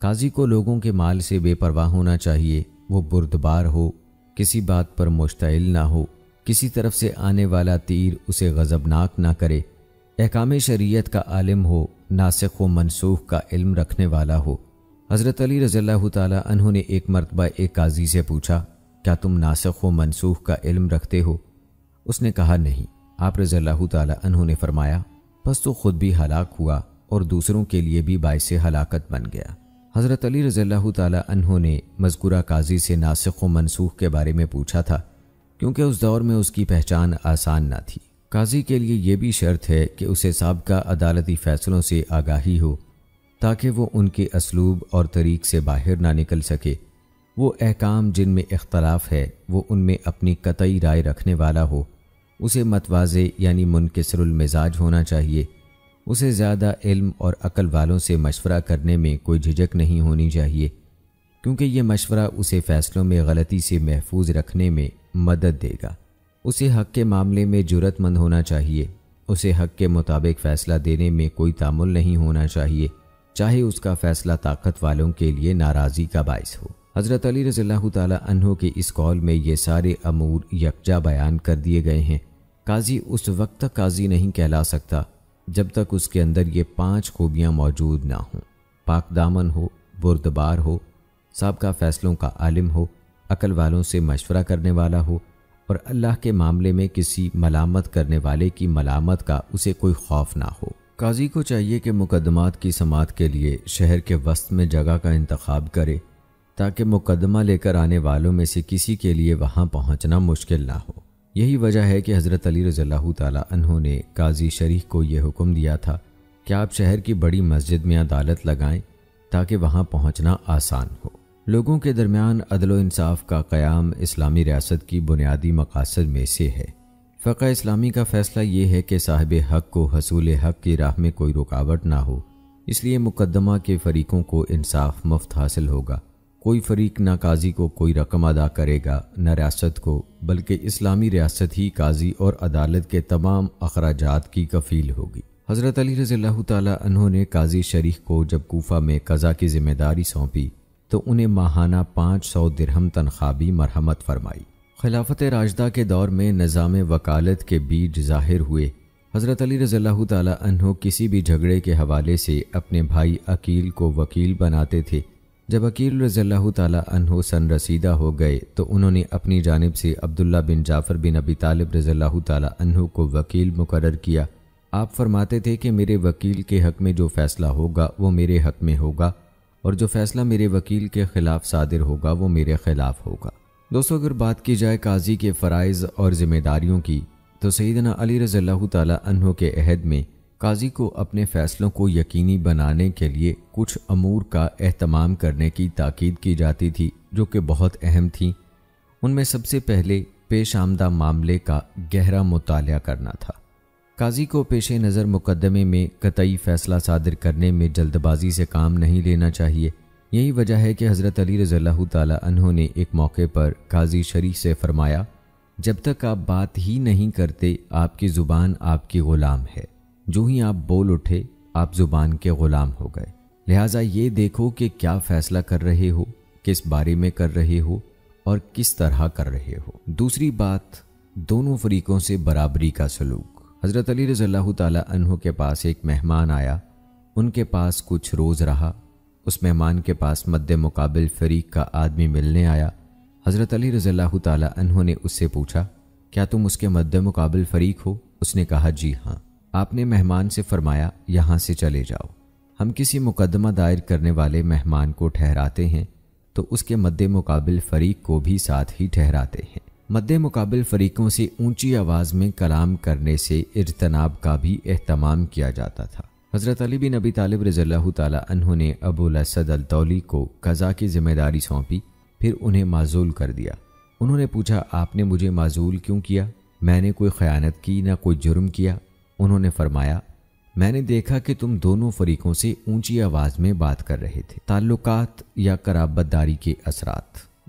قاضی کو لوگوں کے مال سے بے پرواہ ہونا چاہیے، وہ بردبار ہو، کسی بات پر مشتعل نہ ہو، کسی طرف سے آنے والا تیر اسے غضبناک نہ کرے، احکام شریعت کا عالم ہو، ناسخ و منسوخ کا علم رکھنے والا ہو۔ حضرت علی رضی اللہ تعالی عنہ نے ایک مرتبہ ایک قاضی سے پوچھا، کیا تم ناسخ و منسوخ کا علم رکھتے ہو؟ اس نے کہا نہیں۔ آپ رضی اللہ تعالی عنہ نے فرمایا، پس تو خود بھی ہلاک ہوا اور دوسروں کے لیے بھی باعث ہلاکت بن گیا۔ حضرت علی رضی اللہ تعالی عنہ نے مذکورہ قاضی سے ناسخ و منسوخ کے بارے میں پوچھا تھا، کیونکہ اس دور میں اس کی پہچان آسان نہ تھی۔ قاضی کے لیے یہ بھی شرط ہے کہ اسے سابقہ عدالتی فیصلوں سے آگاہی ہو، تاکہ وہ ان کے اسلوب اور طریق سے باہر نہ نکل سکے۔ وہ احکام جن میں اختلاف ہے وہ ان میں اپنی قطعی رائے رکھنے والا ہو۔ اسے متواضع یعنی منکسر المزاج ہونا چاہیے۔ اسے زیادہ علم اور عقل والوں سے مشورہ کرنے میں کوئی جھجک نہیں ہونی چاہیے، کیونکہ یہ مشورہ اسے فیصلوں میں غلطی سے محفوظ رکھنے میں مدد دے گا۔ اسے حق کے معاملے میں جرأت مند ہونا چاہیے۔ اسے حق کے مطابق فیصلہ دینے میں کوئی تعامل نہیں ہونا چاہیے، چاہے اس کا فیصلہ طاقت والوں کے لیے ناراضی کا باعث ہو۔ حضرت علی رضی اللہ تعالی عنہ کے اس قول میں یہ سارے امور یکجا بیان کر دیے گئے ہیں۔ قاضی اس وقت تک قاضی نہیں کہلا سکتا جب تک اس کے اندر یہ 5 خوبیاں موجود نہ ہوں: پاک دامن ہو، بردبار ہو، سابقہ فیصلوں کا عالم ہو، عقل والوں سے مشورہ کرنے والا ہو، اور اللہ کے معاملے میں کسی ملامت کرنے والے کی ملامت کا اسے کوئی خوف نہ ہو۔ قاضی کو چاہیے کہ مقدمات کی سماعت کے لیے شہر کے وسط میں جگہ کا انتخاب کرے، تاکہ مقدمہ لے کر آنے والوں میں سے کسی کے لیے وہاں پہنچنا مشکل نہ ہو۔ یہی وجہ ہے کہ حضرت علی رضی اللہ تعالی عنہ نے قاضی شریح کو یہ حکم دیا تھا کہ آپ شہر کی بڑی مسجد میں عدالت لگائیں تاکہ وہاں پہنچنا آسان ہو۔ لوگوں کے درمیان عدل و انصاف کا قیام اسلامی ریاست کی بنیادی مقاصد میں سے ہے۔ فقہ اسلامی کا فیصلہ یہ ہے کہ صاحب حق کو حصول حق کی راہ میں کوئی رکاوٹ نہ ہو، اس لیے مقدمہ کے فریقوں کو انصاف مفت حاصل ہوگا۔ کوئی فریق نہ قاضی کو کوئی رقم ادا کرے گا نہ ریاست کو، بلکہ اسلامی ریاست ہی قاضی اور عدالت کے تمام اخراجات کی کفیل ہوگی۔ حضرت علی رضی اللہ تعالی عنہ نے قاضی شریح کو جب کوفہ میں قضا کی ذمہ داری سونپی تو انہیں ماہانہ 500 درہم تنخواہ بھی مرحمت فرمائی۔ خلافت راشدہ کے دور میں نظام وکالت کے بیج ظاہر ہوئے۔ حضرت علی رضی اللہ تعالی عنہ کسی بھی جھگڑے کے حوالے سے اپنے بھائی عقیل کو وکیل بناتے تھے۔ جب عقیل رضی اللہ تعالی عنہ سن رسیدہ ہو گئے تو انہوں نے اپنی جانب سے عبداللہ بن جعفر بن ابی طالب رضی اللہ تعالی عنہ کو وکیل مقرر کیا۔ آپ فرماتے تھے کہ میرے وکیل کے حق میں جو فیصلہ ہوگا وہ میرے حق میں ہوگا، اور جو فیصلہ میرے وکیل کے خلاف صادر ہوگا وہ میرے خلاف ہوگا۔ دوستو، اگر بات کی جائے قاضی کے فرائض اور ذمہ داریوں کی، تو سیدنا علی رضی اللہ تعالی عنہ کے عہد میں قاضی کو اپنے فیصلوں کو یقینی بنانے کے لیے کچھ امور کا اہتمام کرنے کی تاکید کی جاتی تھی جو کہ بہت اہم تھیں۔ ان میں سب سے پہلے پیش آمدہ معاملے کا گہرا مطالعہ کرنا تھا۔ قاضی کو پیش نظر مقدمے میں قطعی فیصلہ صادر کرنے میں جلد بازی سے کام نہیں لینا چاہیے۔ یہی وجہ ہے کہ حضرت علی رضی اللہ تعالی عنہ نے ایک موقع پر قاضی شریح سے فرمایا، جب تک آپ بات ہی نہیں کرتے آپ کی زبان آپ کی غلام ہے، جو ہی آپ بول اٹھے آپ زبان کے غلام ہو گئے، لہٰذا یہ دیکھو کہ کیا فیصلہ کر رہے ہو، کس بارے میں کر رہے ہو اور کس طرح کر رہے ہو۔ دوسری بات، دونوں فریقوں سے برابری کا سلوک۔ حضرت علی رضی اللہ تعالی عنہ کے پاس ایک مہمان آیا، ان کے پاس کچھ روز رہا۔ اس مہمان کے پاس مد مقابل فریق کا آدمی ملنے آیا۔ حضرت علی رضی اللہ تعالی عنہ نے اس سے پوچھا، کیا تم اس کے مد مقابل فریق ہو؟ اس نے کہا جی ہاں۔ آپ نے مہمان سے فرمایا، یہاں سے چلے جاؤ۔ ہم کسی مقدمہ دائر کرنے والے مہمان کو ٹھہراتے ہیں تو اس کے مد مقابل فریق کو بھی ساتھ ہی ٹھہراتے ہیں۔ مد مقابل فریقوں سے اونچی آواز میں کلام کرنے سے اجتناب کا بھی اہتمام کیا جاتا تھا۔ حضرت علی بن ابی طالب رضی اللہ تعالی عنہ نے ابو الاسد الطولی کو قضا کی ذمہ داری سونپی، پھر انہیں معزول کر دیا۔ انہوں نے پوچھا، آپ نے مجھے معزول کیوں کیا؟ میں نے کوئی خیانت کی نہ کوئی جرم کیا۔ انہوں نے فرمایا، میں نے دیکھا کہ تم دونوں فریقوں سے اونچی آواز میں بات کر رہے تھے۔ تعلقات یا قرابت داری کے اثرات۔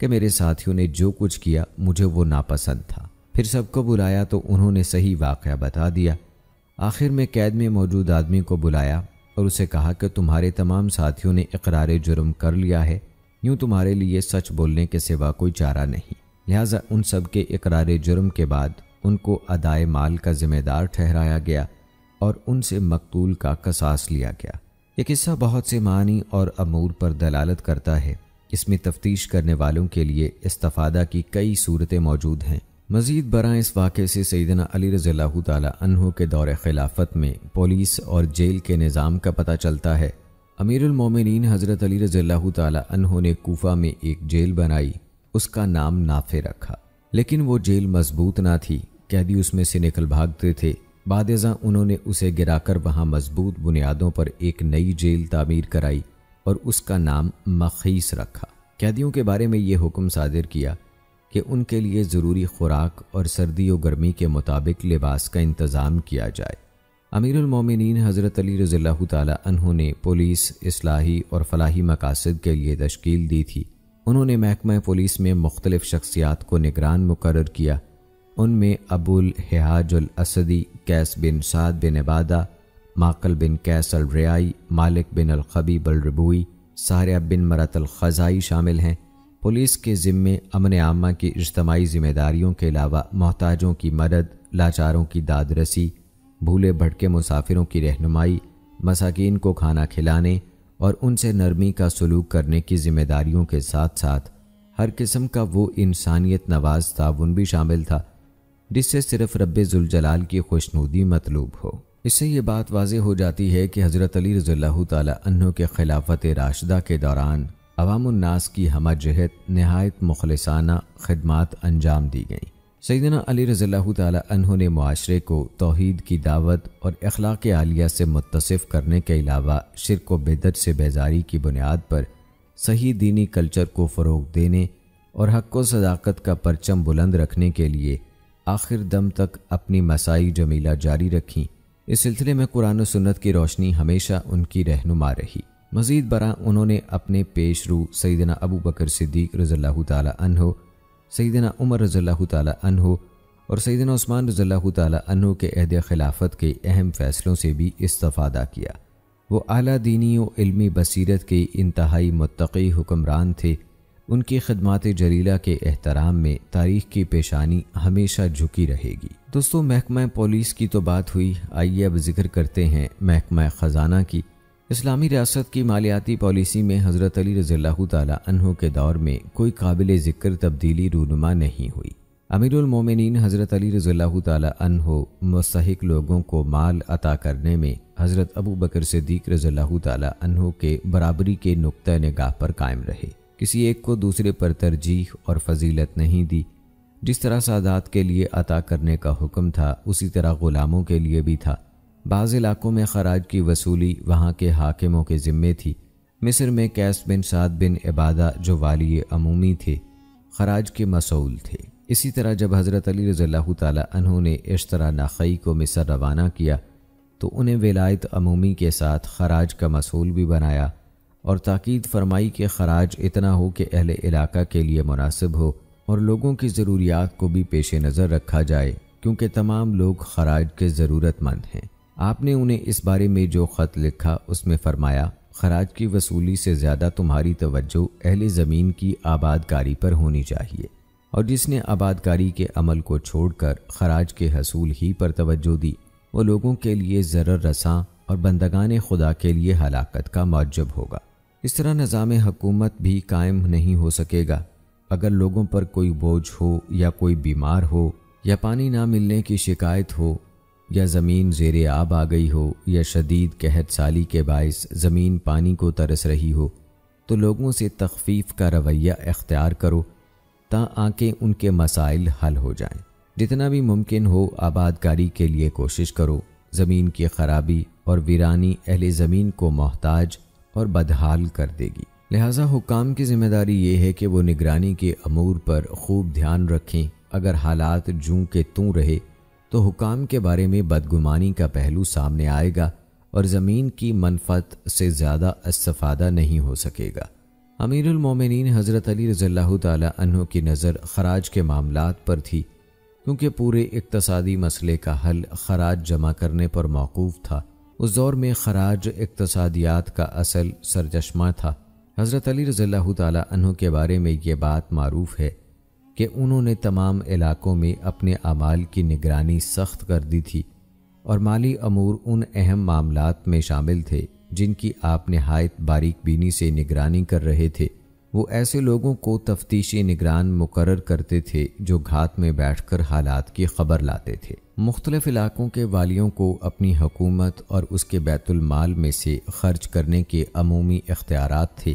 کہ میرے ساتھیوں نے جو کچھ کیا مجھے وہ ناپسند تھا۔ پھر سب کو بلایا تو انہوں نے صحیح واقعہ بتا دیا۔ آخر میں قید میں موجود آدمی کو بلایا اور اسے کہا کہ تمہارے تمام ساتھیوں نے اقرار جرم کر لیا ہے، یوں تمہارے لیے سچ بولنے کے سوا کوئی چارہ نہیں۔ لہٰذا ان سب کے اقرار جرم کے بعد ان کو ادائے مال کا ذمہ دار ٹھہرایا گیا اور ان سے مقتول کا قصاص لیا گیا۔ یہ قصہ بہت سے معنی اور امور پر دلالت کرتا ہے۔ اس میں تفتیش کرنے والوں کے لیے استفادہ کی کئی صورتیں موجود ہیں۔ مزید برآں اس واقعے سے سیدنا علی رضی اللہ تعالی عنہ کے دور خلافت میں پولیس اور جیل کے نظام کا پتہ چلتا ہے۔ امیر المومنین حضرت علی رضی اللہ تعالی عنہ نے کوفہ میں ایک جیل بنائی، اس کا نام نافع رکھا، لیکن وہ جیل مضبوط نہ تھی، قیدی اس میں سے نکل بھاگتے تھے۔ بعد ازاں انہوں نے اسے گرا کر وہاں مضبوط بنیادوں پر ایک نئی جیل تعمیر کرائی اور اس کا نام مخیس رکھا۔ قیدیوں کے بارے میں یہ حکم صادر کیا کہ ان کے لیے ضروری خوراک اور سردی و گرمی کے مطابق لباس کا انتظام کیا جائے۔ امیر المومنین حضرت علی رضی اللہ تعالی عنہ نے پولیس اصلاحی اور فلاحی مقاصد کے لیے تشکیل دی تھی۔ انہوں نے محکمہ پولیس میں مختلف شخصیات کو نگران مقرر کیا۔ ان میں ابو الحجاج الاسدی، قیس بن سعد بن عبادہ، معقل بن قیس الریائی، مالک بن الخبیب الربوی، ساریہ بن مرت الخزائی شامل ہیں۔ پولیس کے ذمے امن عامہ کی اجتماعی ذمہ داریوں کے علاوہ محتاجوں کی مدد، لاچاروں کی داد رسی، بھولے بھٹکے مسافروں کی رہنمائی، مساکین کو کھانا کھلانے اور ان سے نرمی کا سلوک کرنے کی ذمہ داریوں کے ساتھ ساتھ ہر قسم کا وہ انسانیت نواز تعاون بھی شامل تھا جس سے صرف رب ذوالجلال کی خوشنودی مطلوب ہو۔ اس سے یہ بات واضح ہو جاتی ہے کہ حضرت علی رضی اللہ تعالی عنہ کے خلافت راشدہ کے دوران عوام الناس کی ہمہ جہت نہایت مخلصانہ خدمات انجام دی گئیں۔ سیدنا علی رضی اللہ تعالی عنہ نے معاشرے کو توحید کی دعوت اور اخلاق عالیہ سے متصف کرنے کے علاوہ شرک و بدعت سے بیزاری کی بنیاد پر صحیح دینی کلچر کو فروغ دینے اور حق و صداقت کا پرچم بلند رکھنے کے لیے آخر دم تک اپنی مساعی جمیلہ جاری رکھیں۔ اس سلسلے میں قرآن و سنت کی روشنی ہمیشہ ان کی رہنما رہی۔ مزید برآں انہوں نے اپنے پیش رو سیدنا ابو بکر صدیق رضی اللہ تعالی عنہ، سیدنا عمر رضی اللہ تعالی عنہ اور سیدنا عثمان رضی اللہ تعالی عنہ کے عہد خلافت کے اہم فیصلوں سے بھی استفادہ کیا۔ وہ اعلیٰ دینی و علمی بصیرت کے انتہائی متقی حکمران تھے۔ ان کی خدمات جلیلہ کے احترام میں تاریخ کی پیشانی ہمیشہ جھکی رہے گی۔ دوستو، محکمہ پولیس کی تو بات ہوئی، آئیے اب ذکر کرتے ہیں محکمہ خزانہ کی۔ اسلامی ریاست کی مالیاتی پالیسی میں حضرت علی رضی اللہ تعالی عنہ کے دور میں کوئی قابل ذکر تبدیلی رونما نہیں ہوئی۔ امیر المومنین حضرت علی رضی اللہ تعالی عنہ مستحق لوگوں کو مال عطا کرنے میں حضرت ابو بکر صدیق رضی اللہ تعالی عنہ کے برابری کے نقطہ نگاہ پر قائم رہے۔ کسی ایک کو دوسرے پر ترجیح اور فضیلت نہیں دی۔ جس طرح سادات کے لیے عطا کرنے کا حکم تھا اسی طرح غلاموں کے لیے بھی تھا۔ بعض علاقوں میں خراج کی وصولی وہاں کے حاکموں کے ذمے تھی۔ مصر میں قیس بن سعد بن عبادہ جو والی عمومی تھے خراج کے مسئول تھے۔ اسی طرح جب حضرت علی رضی اللہ تعالی عنہ نے اشترا نخعی کو مصر روانہ کیا تو انہیں ولایت عمومی کے ساتھ خراج کا مسئول بھی بنایا اور تاکید فرمائی کہ خراج اتنا ہو کہ اہل علاقہ کے لیے مناسب ہو اور لوگوں کی ضروریات کو بھی پیش نظر رکھا جائے، کیونکہ تمام لوگ خراج کے ضرورت مند ہیں۔ آپ نے انہیں اس بارے میں جو خط لکھا اس میں فرمایا، خراج کی وصولی سے زیادہ تمہاری توجہ اہل زمین کی آباد کاری پر ہونی چاہیے، اور جس نے آباد کاری کے عمل کو چھوڑ کر خراج کے حصول ہی پر توجہ دی وہ لوگوں کے لیے ضرر رساں اور بندگان خدا کے لیے ہلاکت کا موجب ہوگا۔ اس طرح نظام حکومت بھی قائم نہیں ہو سکے گا۔ اگر لوگوں پر کوئی بوجھ ہو یا کوئی بیمار ہو یا پانی نہ ملنے کی شکایت ہو یا زمین زیر آب آ گئی ہو یا شدید قحط سالی کے باعث زمین پانی کو ترس رہی ہو تو لوگوں سے تخفیف کا رویہ اختیار کرو تاکہ ان کے مسائل حل ہو جائیں۔ جتنا بھی ممکن ہو آباد کاری کے لیے کوشش کرو۔ زمین کی خرابی اور ویرانی اہل زمین کو محتاج اور بدحال کر دے گی۔ لہٰذا حکام کی ذمہ داری یہ ہے کہ وہ نگرانی کے امور پر خوب دھیان رکھیں۔ اگر حالات جوں کے توں رہے تو حکام کے بارے میں بدگمانی کا پہلو سامنے آئے گا اور زمین کی منفعت سے زیادہ استفادہ نہیں ہو سکے گا۔ امیر المومنین حضرت علی رضی اللہ تعالی عنہ کی نظر خراج کے معاملات پر تھی، کیونکہ پورے اقتصادی مسئلے کا حل خراج جمع کرنے پر موقوف تھا۔ اس دور میں خراج اقتصادیات کا اصل سرچشمہ تھا۔ حضرت علی رضی اللہ تعالی عنہ کے بارے میں یہ بات معروف ہے کہ انہوں نے تمام علاقوں میں اپنے اعمال کی نگرانی سخت کر دی تھی، اور مالی امور ان اہم معاملات میں شامل تھے جن کی آپ نہایت باریک بینی سے نگرانی کر رہے تھے۔ وہ ایسے لوگوں کو تفتیشی نگران مقرر کرتے تھے جو گھات میں بیٹھ کر حالات کی خبر لاتے تھے۔ مختلف علاقوں کے والیوں کو اپنی حکومت اور اس کے بیت المال میں سے خرچ کرنے کے عمومی اختیارات تھے۔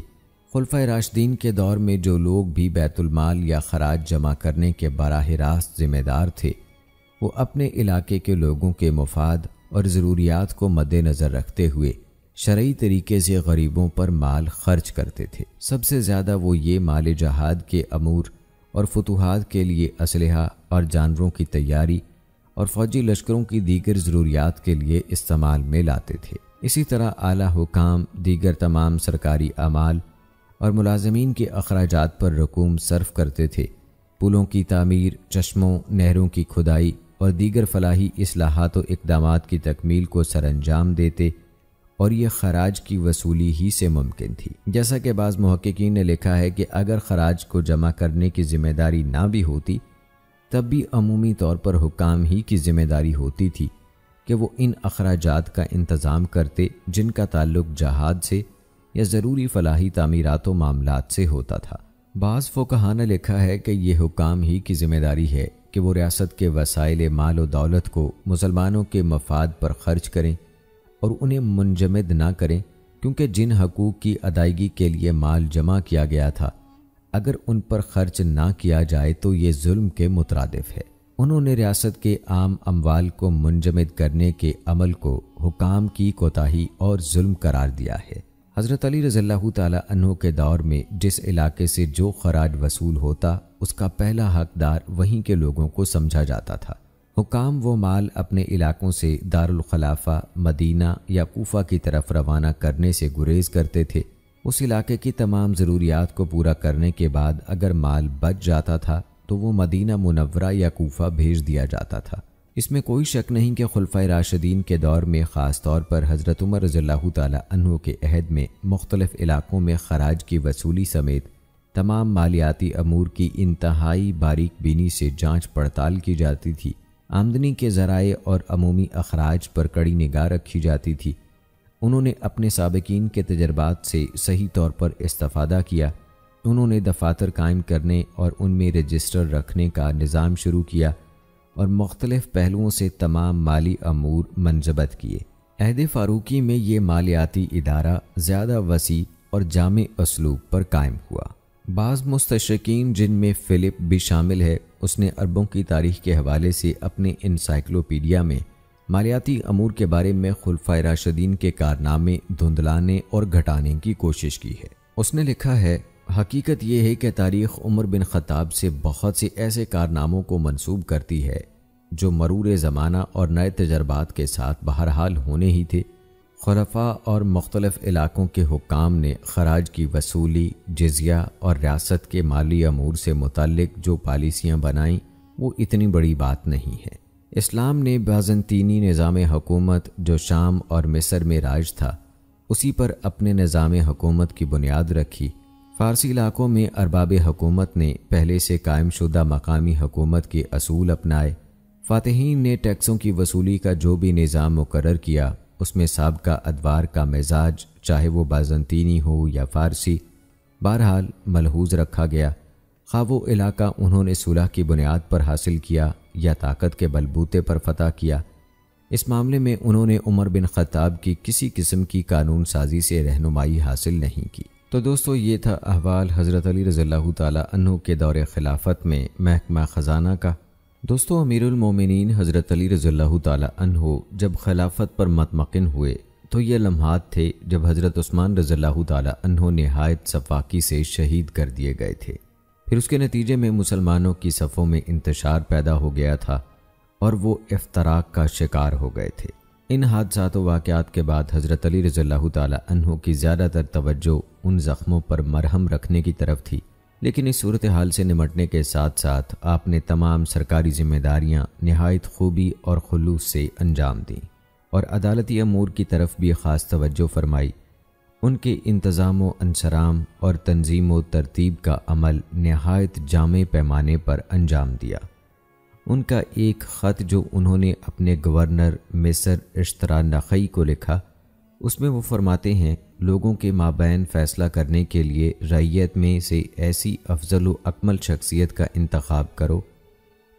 خلفائے راشدین کے دور میں جو لوگ بھی بیت المال یا خراج جمع کرنے کے براہ راست ذمہ دار تھے، وہ اپنے علاقے کے لوگوں کے مفاد اور ضروریات کو مد نظر رکھتے ہوئے شرعی طریقے سے غریبوں پر مال خرچ کرتے تھے۔ سب سے زیادہ وہ یہ مال جہاد کے امور اور فتوحات کے لیے اسلحہ اور جانوروں کی تیاری اور فوجی لشکروں کی دیگر ضروریات کے لیے استعمال میں لاتے تھے۔ اسی طرح اعلیٰ حکام دیگر تمام سرکاری اعمال اور ملازمین کے اخراجات پر رقوم صرف کرتے تھے۔ پلوں کی تعمیر، چشموں، نہروں کی کھدائی اور دیگر فلاحی اصلاحات و اقدامات کی تکمیل کو سر انجام دیتے، اور یہ خراج کی وصولی ہی سے ممکن تھی۔ جیسا کہ بعض محققین نے لکھا ہے کہ اگر خراج کو جمع کرنے کی ذمہ داری نہ بھی ہوتی، تب بھی عمومی طور پر حکام ہی کی ذمہ داری ہوتی تھی کہ وہ ان اخراجات کا انتظام کرتے جن کا تعلق جہاد سے یا ضروری فلاحی تعمیرات و معاملات سے ہوتا تھا۔ بعض فقہاء نے لکھا ہے کہ یہ حکام ہی کی ذمہ داری ہے کہ وہ ریاست کے وسائل مال و دولت کو مسلمانوں کے مفاد پر خرچ کریں اور انہیں منجمد نہ کریں، کیونکہ جن حقوق کی ادائیگی کے لیے مال جمع کیا گیا تھا، اگر ان پر خرچ نہ کیا جائے تو یہ ظلم کے مترادف ہے۔ انہوں نے ریاست کے عام اموال کو منجمد کرنے کے عمل کو حکام کی کوتاہی اور ظلم قرار دیا ہے۔ حضرت علی رضی اللہ تعالی عنہ کے دور میں جس علاقے سے جو خراج وصول ہوتا، اس کا پہلا حقدار وہیں کے لوگوں کو سمجھا جاتا تھا۔ حکام وہ مال اپنے علاقوں سے دارالخلافہ مدینہ یا کوفہ کی طرف روانہ کرنے سے گریز کرتے تھے۔ اس علاقے کی تمام ضروریات کو پورا کرنے کے بعد اگر مال بچ جاتا تھا تو وہ مدینہ منورہ یا کوفہ بھیج دیا جاتا تھا۔ اس میں کوئی شک نہیں کہ خلفائے راشدین کے دور میں خاص طور پر حضرت عمر رضی اللہ تعالی عنہ کے عہد میں مختلف علاقوں میں خراج کی وصولی سمیت تمام مالیاتی امور کی انتہائی باریک بینی سے جانچ پڑتال کی جاتی تھی۔ آمدنی کے ذرائع اور عمومی اخراج پر کڑی نگاہ رکھی جاتی تھی۔ انہوں نے اپنے سابقین کے تجربات سے صحیح طور پر استفادہ کیا۔ انہوں نے دفاتر قائم کرنے اور ان میں رجسٹر رکھنے کا نظام شروع کیا اور مختلف پہلوؤں سے تمام مالی امور منضبط کیے۔ عہد فاروقی میں یہ مالیاتی ادارہ زیادہ وسیع اور جامع اسلوب پر قائم ہوا۔ بعض مستشرقین جن میں فلپ بھی شامل ہے، اس نے عربوں کی تاریخ کے حوالے سے اپنے انسائکلوپیڈیا میں مالیاتی امور کے بارے میں خلفائے راشدین کے کارنامے دھندلانے اور گھٹانے کی کوشش کی ہے۔ اس نے لکھا ہے، حقیقت یہ ہے کہ تاریخ عمر بن خطاب سے بہت سے ایسے کارناموں کو منسوب کرتی ہے جو مرور زمانہ اور نئے تجربات کے ساتھ بہرحال ہونے ہی تھے۔ خلفاء اور مختلف علاقوں کے حکام نے خراج کی وصولی، جزیہ اور ریاست کے مالی امور سے متعلق جو پالیسیاں بنائیں وہ اتنی بڑی بات نہیں ہے۔ اسلام نے بازنطینی نظام حکومت جو شام اور مصر میں راج تھا، اسی پر اپنے نظام حکومت کی بنیاد رکھی۔ فارسی علاقوں میں ارباب حکومت نے پہلے سے قائم شدہ مقامی حکومت کے اصول اپنائے۔ فاتحین نے ٹیکسوں کی وصولی کا جو بھی نظام مقرر کیا، اس میں سابقہ ادوار کا مزاج چاہے وہ بازنطینی ہو یا فارسی، بہرحال ملحوظ رکھا گیا۔ خواہ وہ علاقہ انہوں نے صلح کی بنیاد پر حاصل کیا یا طاقت کے بلبوتے پر فتح کیا، اس معاملے میں انہوں نے عمر بن خطاب کی کسی قسم کی قانون سازی سے رہنمائی حاصل نہیں کی۔ تو دوستو، یہ تھا احوال حضرت علی رضی اللہ تعالی عنہ کے دور خلافت میں محکمہ خزانہ کا۔ دوستو، امیر المومنین حضرت علی رضی اللہ تعالی عنہ جب خلافت پر مطمئن ہوئے تو یہ لمحات تھے جب حضرت عثمان رضی اللہ تعالی عنہ نہایت سفاکی سے شہید کر دیے گئے تھے۔ پھر اس کے نتیجے میں مسلمانوں کی صفوں میں انتشار پیدا ہو گیا تھا اور وہ افتراق کا شکار ہو گئے تھے۔ ان حادثات و واقعات کے بعد حضرت علی رضی اللہ تعالیٰ عنہ کی زیادہ تر توجہ ان زخموں پر مرہم رکھنے کی طرف تھی، لیکن اس صورتحال سے نمٹنے کے ساتھ ساتھ آپ نے تمام سرکاری ذمہ داریاں نہایت خوبی اور خلوص سے انجام دیں اور عدالتی امور کی طرف بھی خاص توجہ فرمائی۔ ان کے انتظام و انصرام اور تنظیم و ترتیب کا عمل نہایت جامع پیمانے پر انجام دیا۔ ان کا ایک خط جو انہوں نے اپنے گورنر مصر اشترا نخعی کو لکھا، اس میں وہ فرماتے ہیں، لوگوں کے مابین فیصلہ کرنے کے لیے رعیت میں سے ایسی افضل و اکمل شخصیت کا انتخاب کرو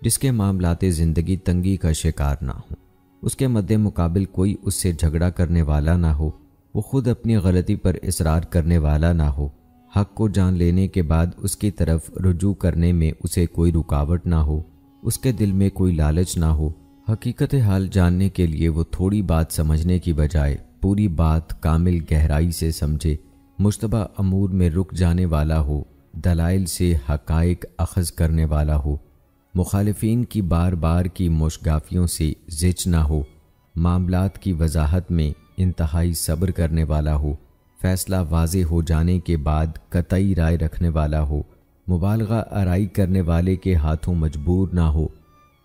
جس کے معاملات زندگی تنگی کا شکار نہ ہوں، اس کے مد مقابل کوئی اس سے جھگڑا کرنے والا نہ ہو، وہ خود اپنی غلطی پر اصرار کرنے والا نہ ہو، حق کو جان لینے کے بعد اس کی طرف رجوع کرنے میں اسے کوئی رکاوٹ نہ ہو، اس کے دل میں کوئی لالچ نہ ہو، حقیقت حال جاننے کے لیے وہ تھوڑی بات سمجھنے کی بجائے پوری بات کامل گہرائی سے سمجھے، مشتبہ امور میں رک جانے والا ہو، دلائل سے حقائق اخذ کرنے والا ہو، مخالفین کی بار بار کی مشگافیوں سے زچ نہ ہو، معاملات کی وضاحت میں انتہائی صبر کرنے والا ہو، فیصلہ واضح ہو جانے کے بعد قطعی رائے رکھنے والا ہو، مبالغہ آرائی کرنے والے کے ہاتھوں مجبور نہ ہو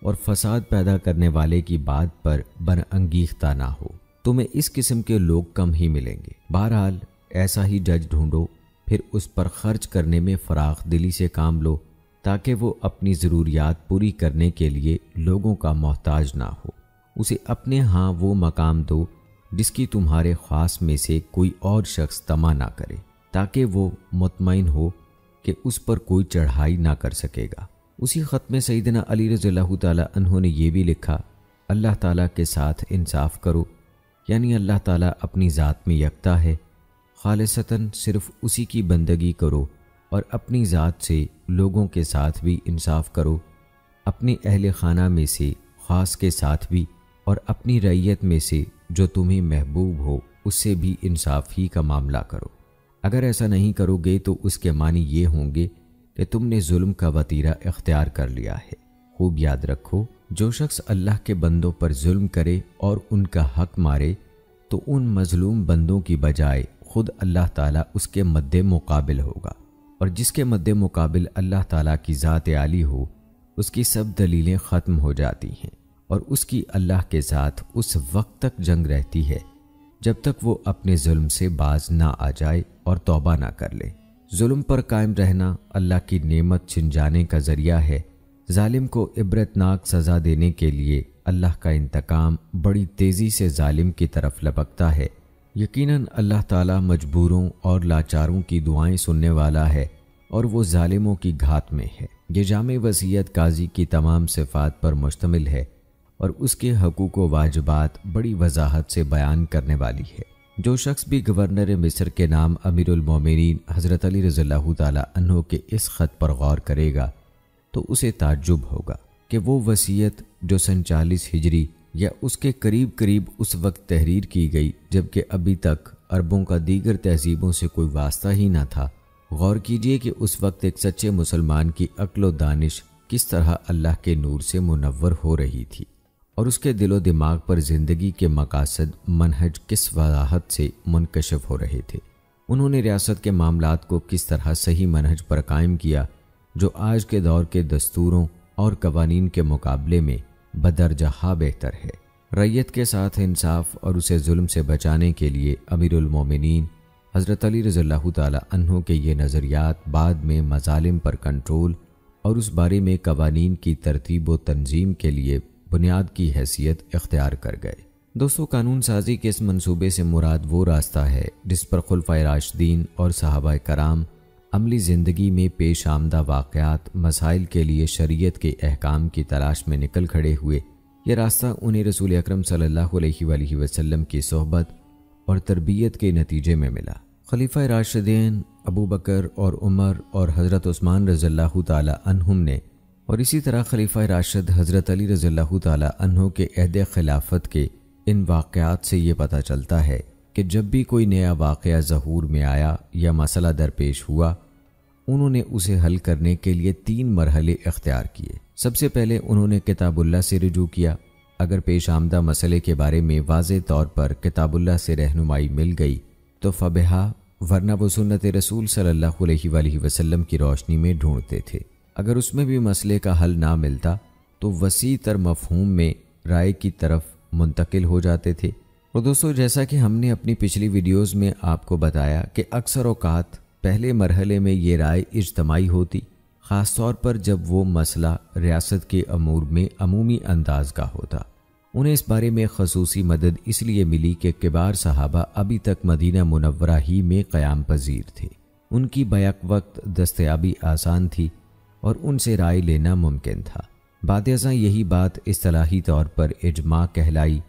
اور فساد پیدا کرنے والے کی بات پر برانگیختہ نہ ہو۔ تمہیں اس قسم کے لوگ کم ہی ملیں گے۔ بہرحال ایسا ہی جج ڈھونڈو، پھر اس پر خرچ کرنے میں فراخ دلی سے کام لو تاکہ وہ اپنی ضروریات پوری کرنے کے لیے لوگوں کا محتاج نہ ہو۔ اسے اپنے ہاں وہ مقام دو جس کی تمہارے خاص میں سے کوئی اور شخص طمع نہ کرے، تاکہ وہ مطمئن ہو کہ اس پر کوئی چڑھائی نہ کر سکے گا۔ اسی خط میں سیدنا علی رضی اللہ تعالیٰ عنہ نے یہ بھی لکھا، اللہ تعالیٰ کے ساتھ انصاف کرو، یعنی اللہ تعالیٰ اپنی ذات میں یکتا ہے، خالصتاً صرف اسی کی بندگی کرو اور اپنی ذات سے لوگوں کے ساتھ بھی انصاف کرو، اپنے اہل خانہ میں سے خاص کے ساتھ بھی اور اپنی رعیت میں سے جو تمہیں محبوب ہو اس سے بھی انصاف ہی کا معاملہ کرو۔ اگر ایسا نہیں کرو گے تو اس کے معنی یہ ہوں گے کہ تم نے ظلم کا وتیرہ اختیار کر لیا ہے۔ خوب یاد رکھو، جو شخص اللہ کے بندوں پر ظلم کرے اور ان کا حق مارے تو ان مظلوم بندوں کی بجائے خود اللہ تعالیٰ اس کے مد مقابل ہوگا، اور جس کے مد مقابل اللہ تعالیٰ کی ذات عالی ہو اس کی سب دلیلیں ختم ہو جاتی ہیں اور اس کی اللہ کے ساتھ اس وقت تک جنگ رہتی ہے جب تک وہ اپنے ظلم سے باز نہ آ جائے اور توبہ نہ کر لے۔ ظلم پر قائم رہنا اللہ کی نعمت چھن جانے کا ذریعہ ہے۔ ظالم کو عبرتناک سزا دینے کے لیے اللہ کا انتقام بڑی تیزی سے ظالم کی طرف لپکتا ہے۔ یقیناً اللہ تعالیٰ مجبوروں اور لاچاروں کی دعائیں سننے والا ہے اور وہ ظالموں کی گھات میں ہے۔ یہ جامع وصیت قاضی کی تمام صفات پر مشتمل ہے اور اس کے حقوق و واجبات بڑی وضاحت سے بیان کرنے والی ہے۔ جو شخص بھی گورنر مصر کے نام امیر المومنین حضرت علی رضی اللہ تعالیٰ عنہ کے اس خط پر غور کرے گا تو اسے تعجب ہوگا کہ وہ وصیت جو سن 40 ہجری یا اس کے قریب اس وقت تحریر کی گئی جبکہ ابھی تک عربوں کا دیگر تہذیبوں سے کوئی واسطہ ہی نہ تھا۔ غور کیجئے کہ اس وقت ایک سچے مسلمان کی عقل و دانش کس طرح اللہ کے نور سے منور ہو رہی تھی اور اس کے دل و دماغ پر زندگی کے مقاصد منہج کس وضاحت سے منکشف ہو رہے تھے۔ انہوں نے ریاست کے معاملات کو کس طرح صحیح منہج پر قائم کیا جو آج کے دور کے دستوروں اور قوانین کے مقابلے میں بدرجہ بہتر ہے۔ رعیت کے ساتھ انصاف اور اسے ظلم سے بچانے کے لیے امیر المومنین حضرت علی رضی اللہ تعالیٰ عنہ کے یہ نظریات بعد میں مظالم پر کنٹرول اور اس بارے میں قوانین کی ترتیب و تنظیم کے لیے بنیاد کی حیثیت اختیار کر گئے۔ دوستو، قانون سازی کے اس منصوبے سے مراد وہ راستہ ہے جس پر خلفائے راشدین اور صحابہ کرام عملی زندگی میں پیش آمدہ واقعات مسائل کے لیے شریعت کے احکام کی تلاش میں نکل کھڑے ہوئے۔ یہ راستہ انہیں رسول اکرم صلی اللہ علیہ وآلہ وسلم کی صحبت اور تربیت کے نتیجے میں ملا۔ خلیفہ راشدین ابو بکر اور عمر اور حضرت عثمان رضی اللہ تعالی عنہم نے، اور اسی طرح خلیفہ راشد حضرت علی رضی اللہ تعالی عنہ کے عہد خلافت کے ان واقعات سے یہ پتہ چلتا ہے کہ جب بھی کوئی نیا واقعہ ظہور میں آیا یا مسئلہ درپیش ہوا، انہوں نے اسے حل کرنے کے لیے 3 مرحلے اختیار کیے۔ سب سے پہلے انہوں نے کتاب اللہ سے رجوع کیا، اگر پیش آمدہ مسئلے کے بارے میں واضح طور پر کتاب اللہ سے رہنمائی مل گئی تو فبہا، ورنہ وہ سنت رسول صلی اللہ علیہ وآلہ وسلم کی روشنی میں ڈھونڈتے تھے۔ اگر اس میں بھی مسئلے کا حل نہ ملتا تو وسیع تر مفہوم میں رائے کی طرف منتقل ہو جاتے تھے۔ اور دوستو، جیسا کہ ہم نے اپنی پچھلی ویڈیوز میں آپ کو بتایا کہ اکثر اوقات پہلے مرحلے میں یہ رائے اجتماعی ہوتی، خاص طور پر جب وہ مسئلہ ریاست کے امور میں عمومی انداز کا ہوتا۔ انہیں اس بارے میں خصوصی مدد اس لیے ملی کہ کبار صحابہ ابھی تک مدینہ منورہ ہی میں قیام پذیر تھے، ان کی بیک وقت دستیابی آسان تھی اور ان سے رائے لینا ممکن تھا۔ بعد ازاں یہی بات اصطلاحی طور پر اجماع کہلائی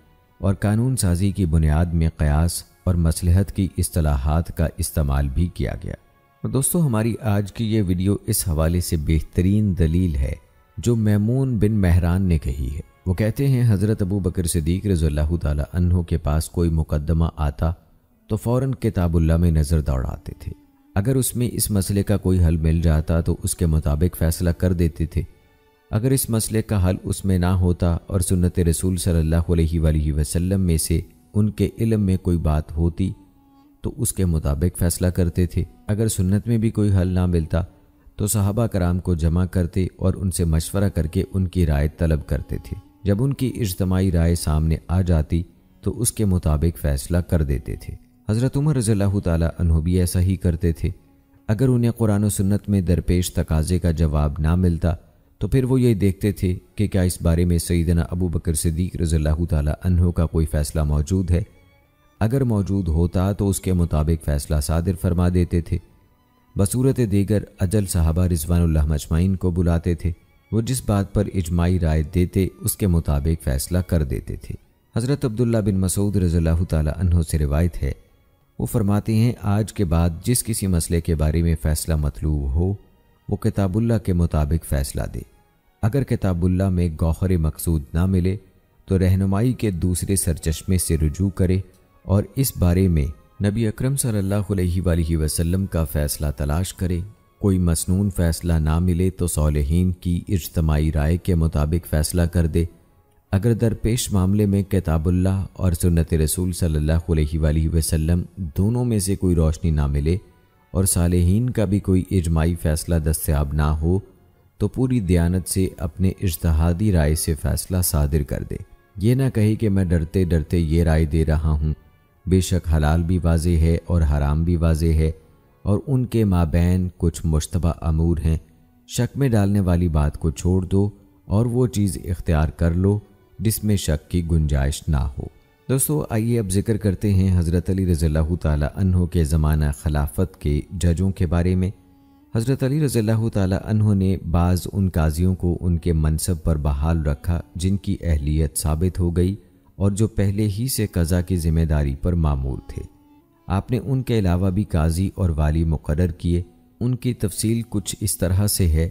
اور قانون سازی کی بنیاد میں قیاس اور مصلحت کی اصطلاحات کا استعمال بھی کیا گیا۔ اور دوستو، ہماری آج کی یہ ویڈیو اس حوالے سے بہترین دلیل ہے جو میمون بن مہران نے کہی ہے۔ وہ کہتے ہیں حضرت ابو بکر صدیق رضی اللہ تعالی عنہ کے پاس کوئی مقدمہ آتا تو فوراً کتاب اللہ میں نظر دوڑاتے تھے۔ اگر اس میں اس مسئلے کا کوئی حل مل جاتا تو اس کے مطابق فیصلہ کر دیتے تھے۔ اگر اس مسئلے کا حل اس میں نہ ہوتا اور سنت رسول صلی اللہ علیہ وآلہ وسلم میں سے ان کے علم میں کوئی بات ہوتی تو اس کے مطابق فیصلہ کرتے تھے۔ اگر سنت میں بھی کوئی حل نہ ملتا تو صحابہ کرام کو جمع کرتے اور ان سے مشورہ کر کے ان کی رائے طلب کرتے تھے۔ جب ان کی اجتماعی رائے سامنے آ جاتی تو اس کے مطابق فیصلہ کر دیتے تھے۔ حضرت عمر رضی اللہ تعالی عنہ بھی ایسا ہی کرتے تھے۔ اگر انہیں قرآن و سنت میں درپیش تقاضے کا جواب نہ ملتا تو پھر وہ یہ دیکھتے تھے کہ کیا اس بارے میں سیدنا ابو بکر صدیق رضی اللہ تعالی عنہ کا کوئی فیصلہ موجود ہے۔ اگر موجود ہوتا تو اس کے مطابق فیصلہ صادر فرما دیتے تھے۔ بصورت دیگر اجل صحابہ رضوان اللہ مجمعین کو بلاتے تھے، وہ جس بات پر اجماعی رائے دیتے اس کے مطابق فیصلہ کر دیتے تھے۔ حضرت عبداللہ بن مسعود رضی اللہ تعالی عنہ سے روایت ہے، وہ فرماتے ہیں آج کے بعد جس کسی مسئلے کے بارے میں فیصلہ مطلوب ہو وہ کتاب اللہ کے مطابق فیصلہ دے۔ اگر کتاب اللہ میں گوہر مقصود نہ ملے تو رہنمائی کے دوسرے سرچشمے سے رجوع کرے اور اس بارے میں نبی اکرم صلی اللہ علیہ وآلہ وسلم کا فیصلہ تلاش کرے۔ کوئی مسنون فیصلہ نہ ملے تو صالحین کی اجتماعی رائے کے مطابق فیصلہ کر دے۔ اگر درپیش معاملے میں کتاب اللہ اور سنت رسول صلی اللہ علیہ وآلہ وسلم دونوں میں سے کوئی روشنی نہ ملے اور صالحین کا بھی کوئی اجماعی فیصلہ دستیاب نہ ہو تو پوری دیانت سے اپنے اجتہادی رائے سے فیصلہ صادر کر دے۔ یہ نہ کہے کہ میں ڈرتے ڈرتے یہ رائے دے رہا ہوں، بے شک حلال بھی واضح ہے اور حرام بھی واضح ہے اور ان کے مابین کچھ مشتبہ امور ہیں۔ شک میں ڈالنے والی بات کو چھوڑ دو اور وہ چیز اختیار کر لو جس میں شک کی گنجائش نہ ہو۔ دوستو، آئیے اب ذکر کرتے ہیں حضرت علی رضی اللہ تعالی عنہ کے زمانہ خلافت کے ججوں کے بارے میں۔ حضرت علی رضی اللہ تعالی عنہ نے بعض ان قاضیوں کو ان کے منصب پر بحال رکھا جن کی اہلیت ثابت ہو گئی اور جو پہلے ہی سے قضا کی ذمہ داری پر مامور تھے۔ آپ نے ان کے علاوہ بھی قاضی اور والی مقرر کیے۔ ان کی تفصیل کچھ اس طرح سے ہے۔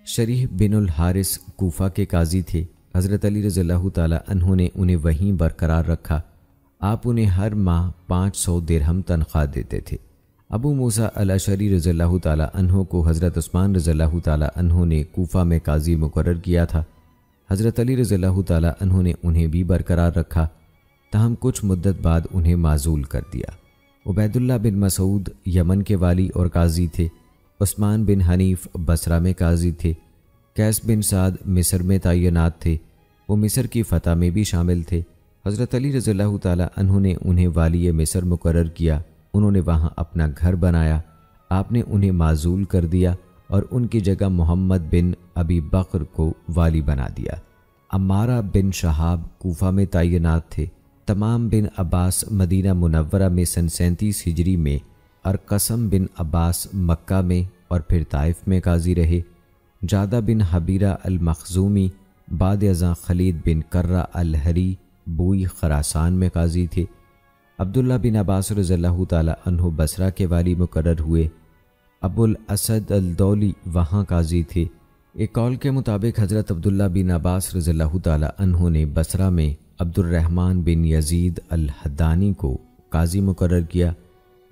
شریح بن الحارث کوفہ کے قاضی تھے۔ حضرت علی رضی اللہ تعالی عنہ نے انہیں وہیں برقرار رکھا۔ آپ انہیں ہر ماہ 500 درہم تنخواہ دیتے تھے۔ ابو موسیٰ الاشعری رضی اللہ تعالی عنہ کو حضرت عثمان رضی اللہ تعالی عنہ نے کوفہ میں قاضی مقرر کیا تھا۔ حضرت علی رضی اللہ تعالی عنہ نے انہیں بھی برقرار رکھا، تاہم کچھ مدت بعد انہیں معزول کر دیا۔ عبید اللہ بن مسعود یمن کے والی اور قاضی تھے۔ عثمان بن حنیف بصرہ میں قاضی تھے۔ قیس بن سعد مصر میں تعینات تھے، وہ مصر کی فتح میں بھی شامل تھے۔ حضرت علی رضی اللہ تعالی عنہ نے انہیں والی مصر مقرر کیا۔ انہوں نے وہاں اپنا گھر بنایا۔ آپ نے انہیں معزول کر دیا اور ان کی جگہ محمد بن ابی بکر کو والی بنا دیا۔ عمارہ بن شہاب کوفہ میں تعینات تھے۔ تمام بن عباس مدینہ منورہ میں سن 37 ہجری میں، ارقسم بن عباس مکہ میں اور پھر طائف میں قاضی رہے۔ جادہ بن حبیرہ المخزومی بعد ازاں خلید بن کرہ الہری بوئی خراسان میں قاضی تھے۔ عبداللہ بن عباس رضی اللہ تعالی عنہ بصرہ کے والی مقرر ہوئے۔ ابو الاسد الدولی وہاں قاضی تھے۔ ایک قول کے مطابق حضرت عبداللہ بن عباس رضی اللہ تعالی عنہ نے بصرہ میں عبد الرحمن بن یزید الحدانی کو قاضی مقرر کیا۔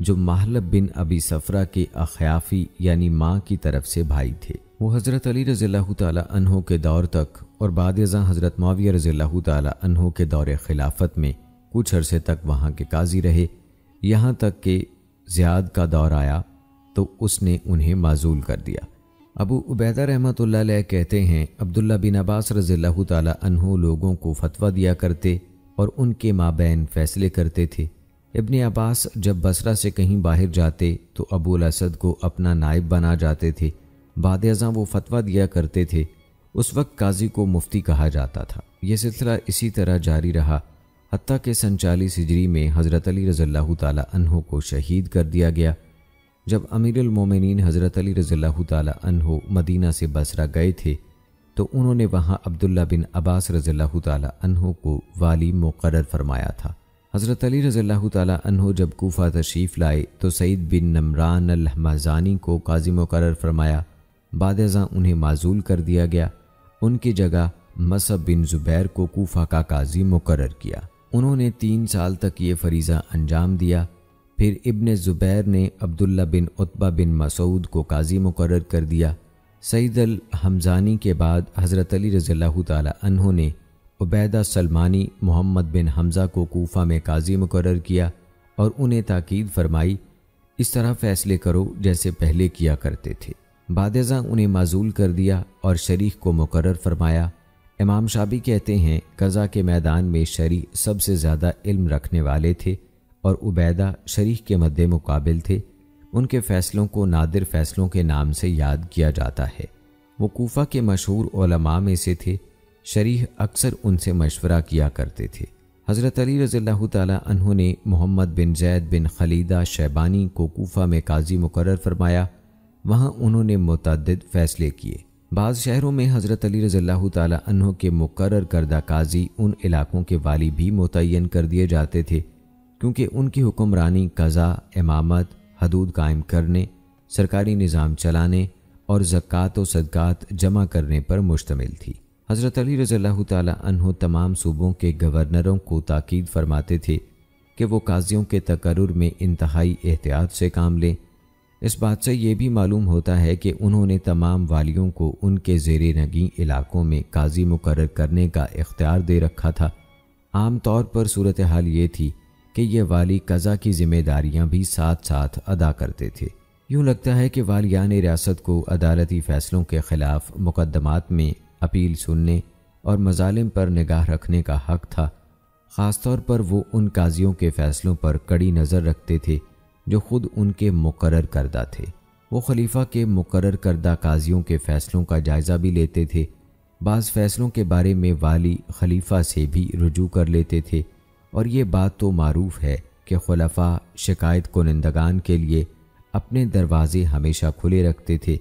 جو محلب بن ابی صفرہ کے اخیافی یعنی ماں کی طرف سے بھائی تھے۔ وہ حضرت علی رضی اللہ تعالیٰ عنہ کے دور تک اور بعد ازاں حضرت معاویہ رضی اللہ تعالیٰ عنہ کے دور خلافت میں کچھ عرصے تک وہاں کے قاضی رہے، یہاں تک کہ زیاد کا دور آیا تو اس نے انہیں معزول کر دیا۔ ابو عبیدہ رحمۃ اللہ علیہ کہتے ہیں عبداللہ بن عباس رضی اللہ تعالیٰ عنہ لوگوں کو فتویٰ دیا کرتے اور ان کے مابین فیصلے کرتے تھے۔ ابن عباس جب بصرہ سے کہیں باہر جاتے تو ابو الاسد کو اپنا نائب بنا جاتے تھے، بعد ازاں وہ فتویٰ دیا کرتے تھے۔ اس وقت قاضی کو مفتی کہا جاتا تھا۔ یہ سلسلہ اسی طرح جاری رہا حتیٰ کہ سن 40 ہجری میں حضرت علی رضی اللہ تعالیٰ عنہ کو شہید کر دیا گیا۔ جب امیر المومنین حضرت علی رضی اللہ تعالیٰ عنہ مدینہ سے بصرہ گئے تھے تو انہوں نے وہاں عبداللہ بن عباس رضی اللہ تعالیٰ عنہ کو والی مقرر فرمایا تھا۔ حضرت علی رضی اللہ تعالیٰ عنہ جب کوفہ تشریف لائے تو سعید بن نمران الحمزانی کو قاضی مقرر فرمایا، بعد ازاں انہیں معزول کر دیا گیا۔ ان کی جگہ مصعب بن زبیر کو کوفہ کا قاضی مقرر کیا۔ انہوں نے 3 سال تک یہ فریضہ انجام دیا۔ پھر ابن زبیر نے عبداللہ بن عتبہ بن مسعود کو قاضی مقرر کر دیا۔ سعید الحمزانی کے بعد حضرت علی رضی اللہ تعالیٰ عنہ نے عبیدہ سلمانی محمد بن حمزہ کو کوفہ میں قاضی مقرر کیا اور انہیں تاکید فرمائی اس طرح فیصلے کرو جیسے پہلے کیا کرتے تھے۔ بعد ازاں انہیں معزول کر دیا اور شریح کو مقرر فرمایا۔ امام شابی کہتے ہیں قضا کے میدان میں شریح سب سے زیادہ علم رکھنے والے تھے اور عبیدہ شریح کے مد مقابل تھے۔ ان کے فیصلوں کو نادر فیصلوں کے نام سے یاد کیا جاتا ہے۔ وہ کوفہ کے مشہور علماء میں سے تھے۔ شریح اکثر ان سے مشورہ کیا کرتے تھے۔ حضرت علی رضی اللہ تعالیٰ عنہ نے محمد بن زید بن خلیدہ شیبانی کو کوفہ میں قاضی مقرر فرمایا۔ وہاں انہوں نے متعدد فیصلے کیے۔ بعض شہروں میں حضرت علی رضی اللہ تعالیٰ عنہ کے مقرر کردہ قاضی ان علاقوں کے والی بھی متعین کر دیے جاتے تھے، کیونکہ ان کی حکمرانی قضا، امامت، حدود قائم کرنے، سرکاری نظام چلانے اور زکوٰۃ و صدقات جمع کرنے پر مشتمل تھی۔ حضرت علی رضی اللہ تعالیٰ عنہ تمام صوبوں کے گورنروں کو تاکید فرماتے تھے کہ وہ قاضیوں کے تقرر میں انتہائی احتیاط سے کام لیں۔ اس بات سے یہ بھی معلوم ہوتا ہے کہ انہوں نے تمام والیوں کو ان کے زیر نگیں علاقوں میں قاضی مقرر کرنے کا اختیار دے رکھا تھا۔ عام طور پر صورتحال یہ تھی کہ یہ والی قضا کی ذمہ داریاں بھی ساتھ ساتھ ادا کرتے تھے۔ یوں لگتا ہے کہ والیان ریاست کو عدالتی فیصلوں کے خلاف مقدمات میں اپیل سننے اور مظالم پر نگاہ رکھنے کا حق تھا۔ خاص طور پر وہ ان قاضیوں کے فیصلوں پر کڑی نظر رکھتے تھے جو خود ان کے مقرر کردہ تھے۔ وہ خلیفہ کے مقرر کردہ قاضیوں کے فیصلوں کا جائزہ بھی لیتے تھے۔ بعض فیصلوں کے بارے میں والی خلیفہ سے بھی رجوع کر لیتے تھے، اور یہ بات تو معروف ہے کہ خلفاء شکایت کنندگان کے لیے اپنے دروازے ہمیشہ کھلے رکھتے تھے،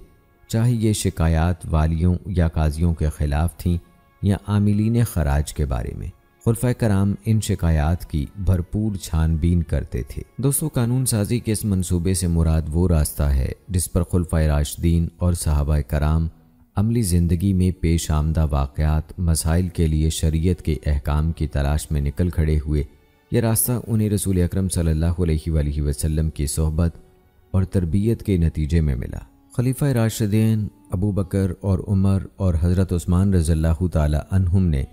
چاہے یہ شکایات والیوں یا قاضیوں کے خلاف تھیں یا عاملین خراج کے بارے میں۔ خلفائے کرام ان شکایات کی بھرپور چھان بین کرتے تھے۔ دوستو، قانون سازی کے اس منصوبے سے مراد وہ راستہ ہے جس پر خلفائے راشدین اور صحابہ کرام عملی زندگی میں پیش آمدہ واقعات، مسائل کے لیے شریعت کے احکام کی تلاش میں نکل کھڑے ہوئے۔ یہ راستہ انہیں رسول اکرم صلی اللہ علیہ وآلہ وسلم کی صحبت اور تربیت کے نتیجے میں ملا۔ خلیفہ راشدین ابو بکر اور عمر اور حضرت عثمان رضی اللہ تعالی عنہم نے،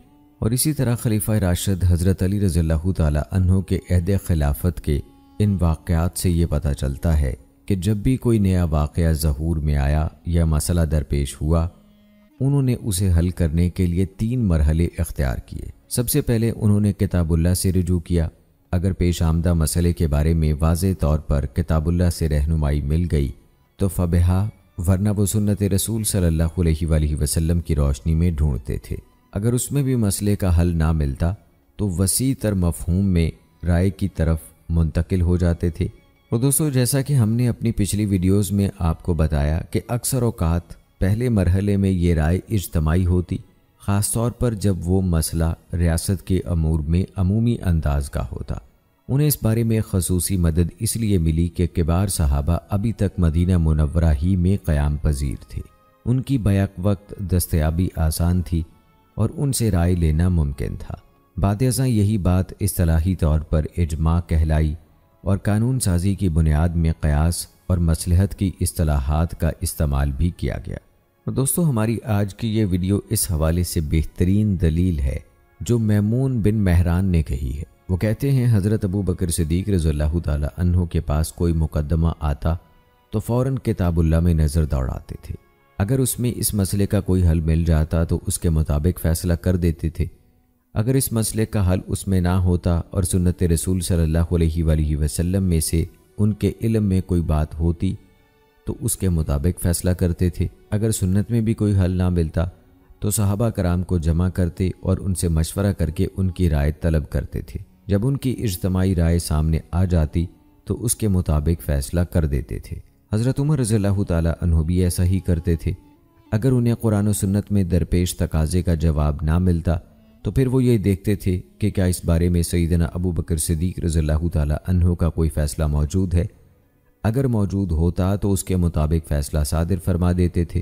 اور اسی طرح خلیفہ راشد حضرت علی رضی اللہ تعالی عنہ کے عہد خلافت کے ان واقعات سے یہ پتہ چلتا ہے کہ جب بھی کوئی نیا واقعہ ظہور میں آیا یا مسئلہ درپیش ہوا، انہوں نے اسے حل کرنے کے لیے 3 مرحلے اختیار کیے۔ سب سے پہلے انہوں نے کتاب اللہ سے رجوع کیا۔ اگر پیش آمدہ مسئلے کے بارے میں واضح طور پر کتاب اللہ سے رہنمائی مل گئی تو فبہا، ورنہ وہ سنت رسول صلی اللہ علیہ وآلہ وسلم کی روشنی میں ڈھونڈتے تھے۔ اگر اس میں بھی مسئلے کا حل نہ ملتا تو وسیع تر مفہوم میں رائے کی طرف منتقل ہو جاتے تھے۔ اور دوستو، جیسا کہ ہم نے اپنی پچھلی ویڈیوز میں آپ کو بتایا کہ اکثر اوقات پہلے مرحلے میں یہ رائے اجتماعی ہوتی، خاص طور پر جب وہ مسئلہ ریاست کے امور میں عمومی انداز کا ہوتا۔ انہیں اس بارے میں خصوصی مدد اس لیے ملی کہ کبار صحابہ ابھی تک مدینہ منورہ ہی میں قیام پذیر تھے، ان کی بیک وقت دستیابی آسان تھی اور ان سے رائے لینا ممکن تھا۔ بعد ازاں یہی بات اصطلاحی طور پر اجماع کہلائی اور قانون سازی کی بنیاد میں قیاس اور مصلحت کی اصطلاحات کا استعمال بھی کیا گیا۔ اور دوستو، ہماری آج کی یہ ویڈیو اس حوالے سے بہترین دلیل ہے جو میمون بن مہران نے کہی ہے۔ وہ کہتے ہیں حضرت ابو بکر صدیق رضی اللہ تعالی عنہ کے پاس کوئی مقدمہ آتا تو فوراً کتاب اللہ میں نظر دوڑاتے تھے۔ اگر اس میں اس مسئلے کا کوئی حل مل جاتا تو اس کے مطابق فیصلہ کر دیتے تھے۔ اگر اس مسئلے کا حل اس میں نہ ہوتا اور سنت رسول صلی اللہ علیہ وآلہ وسلم میں سے ان کے علم میں کوئی بات ہوتی تو اس کے مطابق فیصلہ کرتے تھے۔ اگر سنت میں بھی کوئی حل نہ ملتا تو صحابہ کرام کو جمع کرتے اور ان سے مشورہ کر کے ان کی رائے طلب کرتے تھے۔ جب ان کی اجتماعی رائے سامنے آ جاتی تو اس کے مطابق فیصلہ کر دیتے تھے۔ حضرت عمر رضی اللہ تعالی عنہ بھی ایسا ہی کرتے تھے۔ اگر انہیں قرآن و سنت میں درپیش تقاضے کا جواب نہ ملتا تو پھر وہ یہ دیکھتے تھے کہ کیا اس بارے میں سیدنا ابو بکر صدیق رضی اللہ تعالی عنہ کا کوئی فیصلہ موجود ہے۔ اگر موجود ہوتا تو اس کے مطابق فیصلہ صادر فرما دیتے تھے۔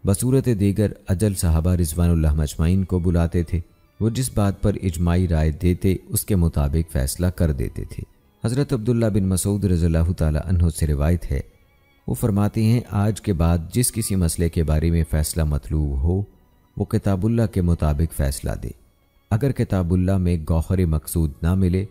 بصورت دیگر اجل صحابہ رضوان اللہ مجمعین کو بلاتے تھے، وہ جس بات پر اجماعی رائے دیتے اس کے مطابق فیصلہ کر دیتے تھے۔ حضرت عبداللہ بن مسعود رضی اللہ تعالی عنہ سے روایت ہے، وہ فرماتے ہیں آج کے بعد جس کسی مسئلے کے بارے میں فیصلہ مطلوب ہو وہ کتاب اللہ کے مطابق فیصلہ دے۔ اگر کتاب اللہ میں گوہر مقصود نہ ملے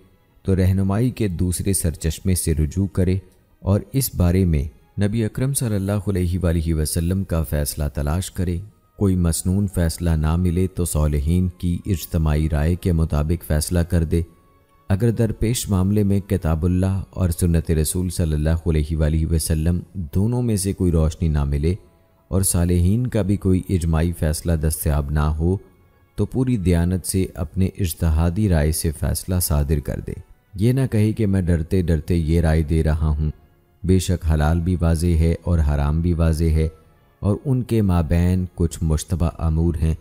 تو رہنمائی کے دوسرے سرچشمے سے رجوع کرے اور اس بارے میں نبی اکرم صلی اللہ علیہ وآلہ وسلم کا فیصلہ تلاش کرے۔ کوئی مسنون فیصلہ نہ ملے تو صالحین کی اجتماعی رائے کے مطابق فیصلہ کر دے۔ اگر درپیش معاملے میں کتاب اللہ اور سنت رسول صلی اللہ علیہ وآلہ وسلم دونوں میں سے کوئی روشنی نہ ملے اور صالحین کا بھی کوئی اجماعی فیصلہ دستیاب نہ ہو تو پوری دیانت سے اپنے اجتہادی رائے سے فیصلہ صادر کر دے۔ یہ نہ کہے کہ میں ڈرتے ڈرتے یہ رائے دے رہا ہوں، بے شک حلال بھی واضح ہے اور حرام بھی واضح ہے اور ان کے مابین کچھ مشتبہ امور ہیں۔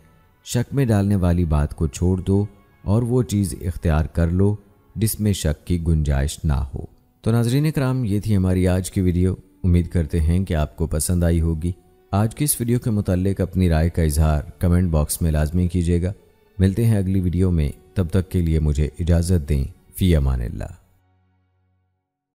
شک میں ڈالنے والی بات کو چھوڑ دو اور وہ چیز اختیار کر لو جس میں شک کی گنجائش نہ ہو۔ تو ناظرین کرام، یہ تھی ہماری آج کی ویڈیو۔ امید کرتے ہیں کہ آپ کو پسند آئی ہوگی۔ آج کی اس ویڈیو کے متعلق اپنی رائے کا اظہار کمنٹ باکس میں لازمی کیجیے گا۔ ملتے ہیں اگلی ویڈیو میں، تب تک کے لیے مجھے اجازت دیں۔ فی امان اللہ۔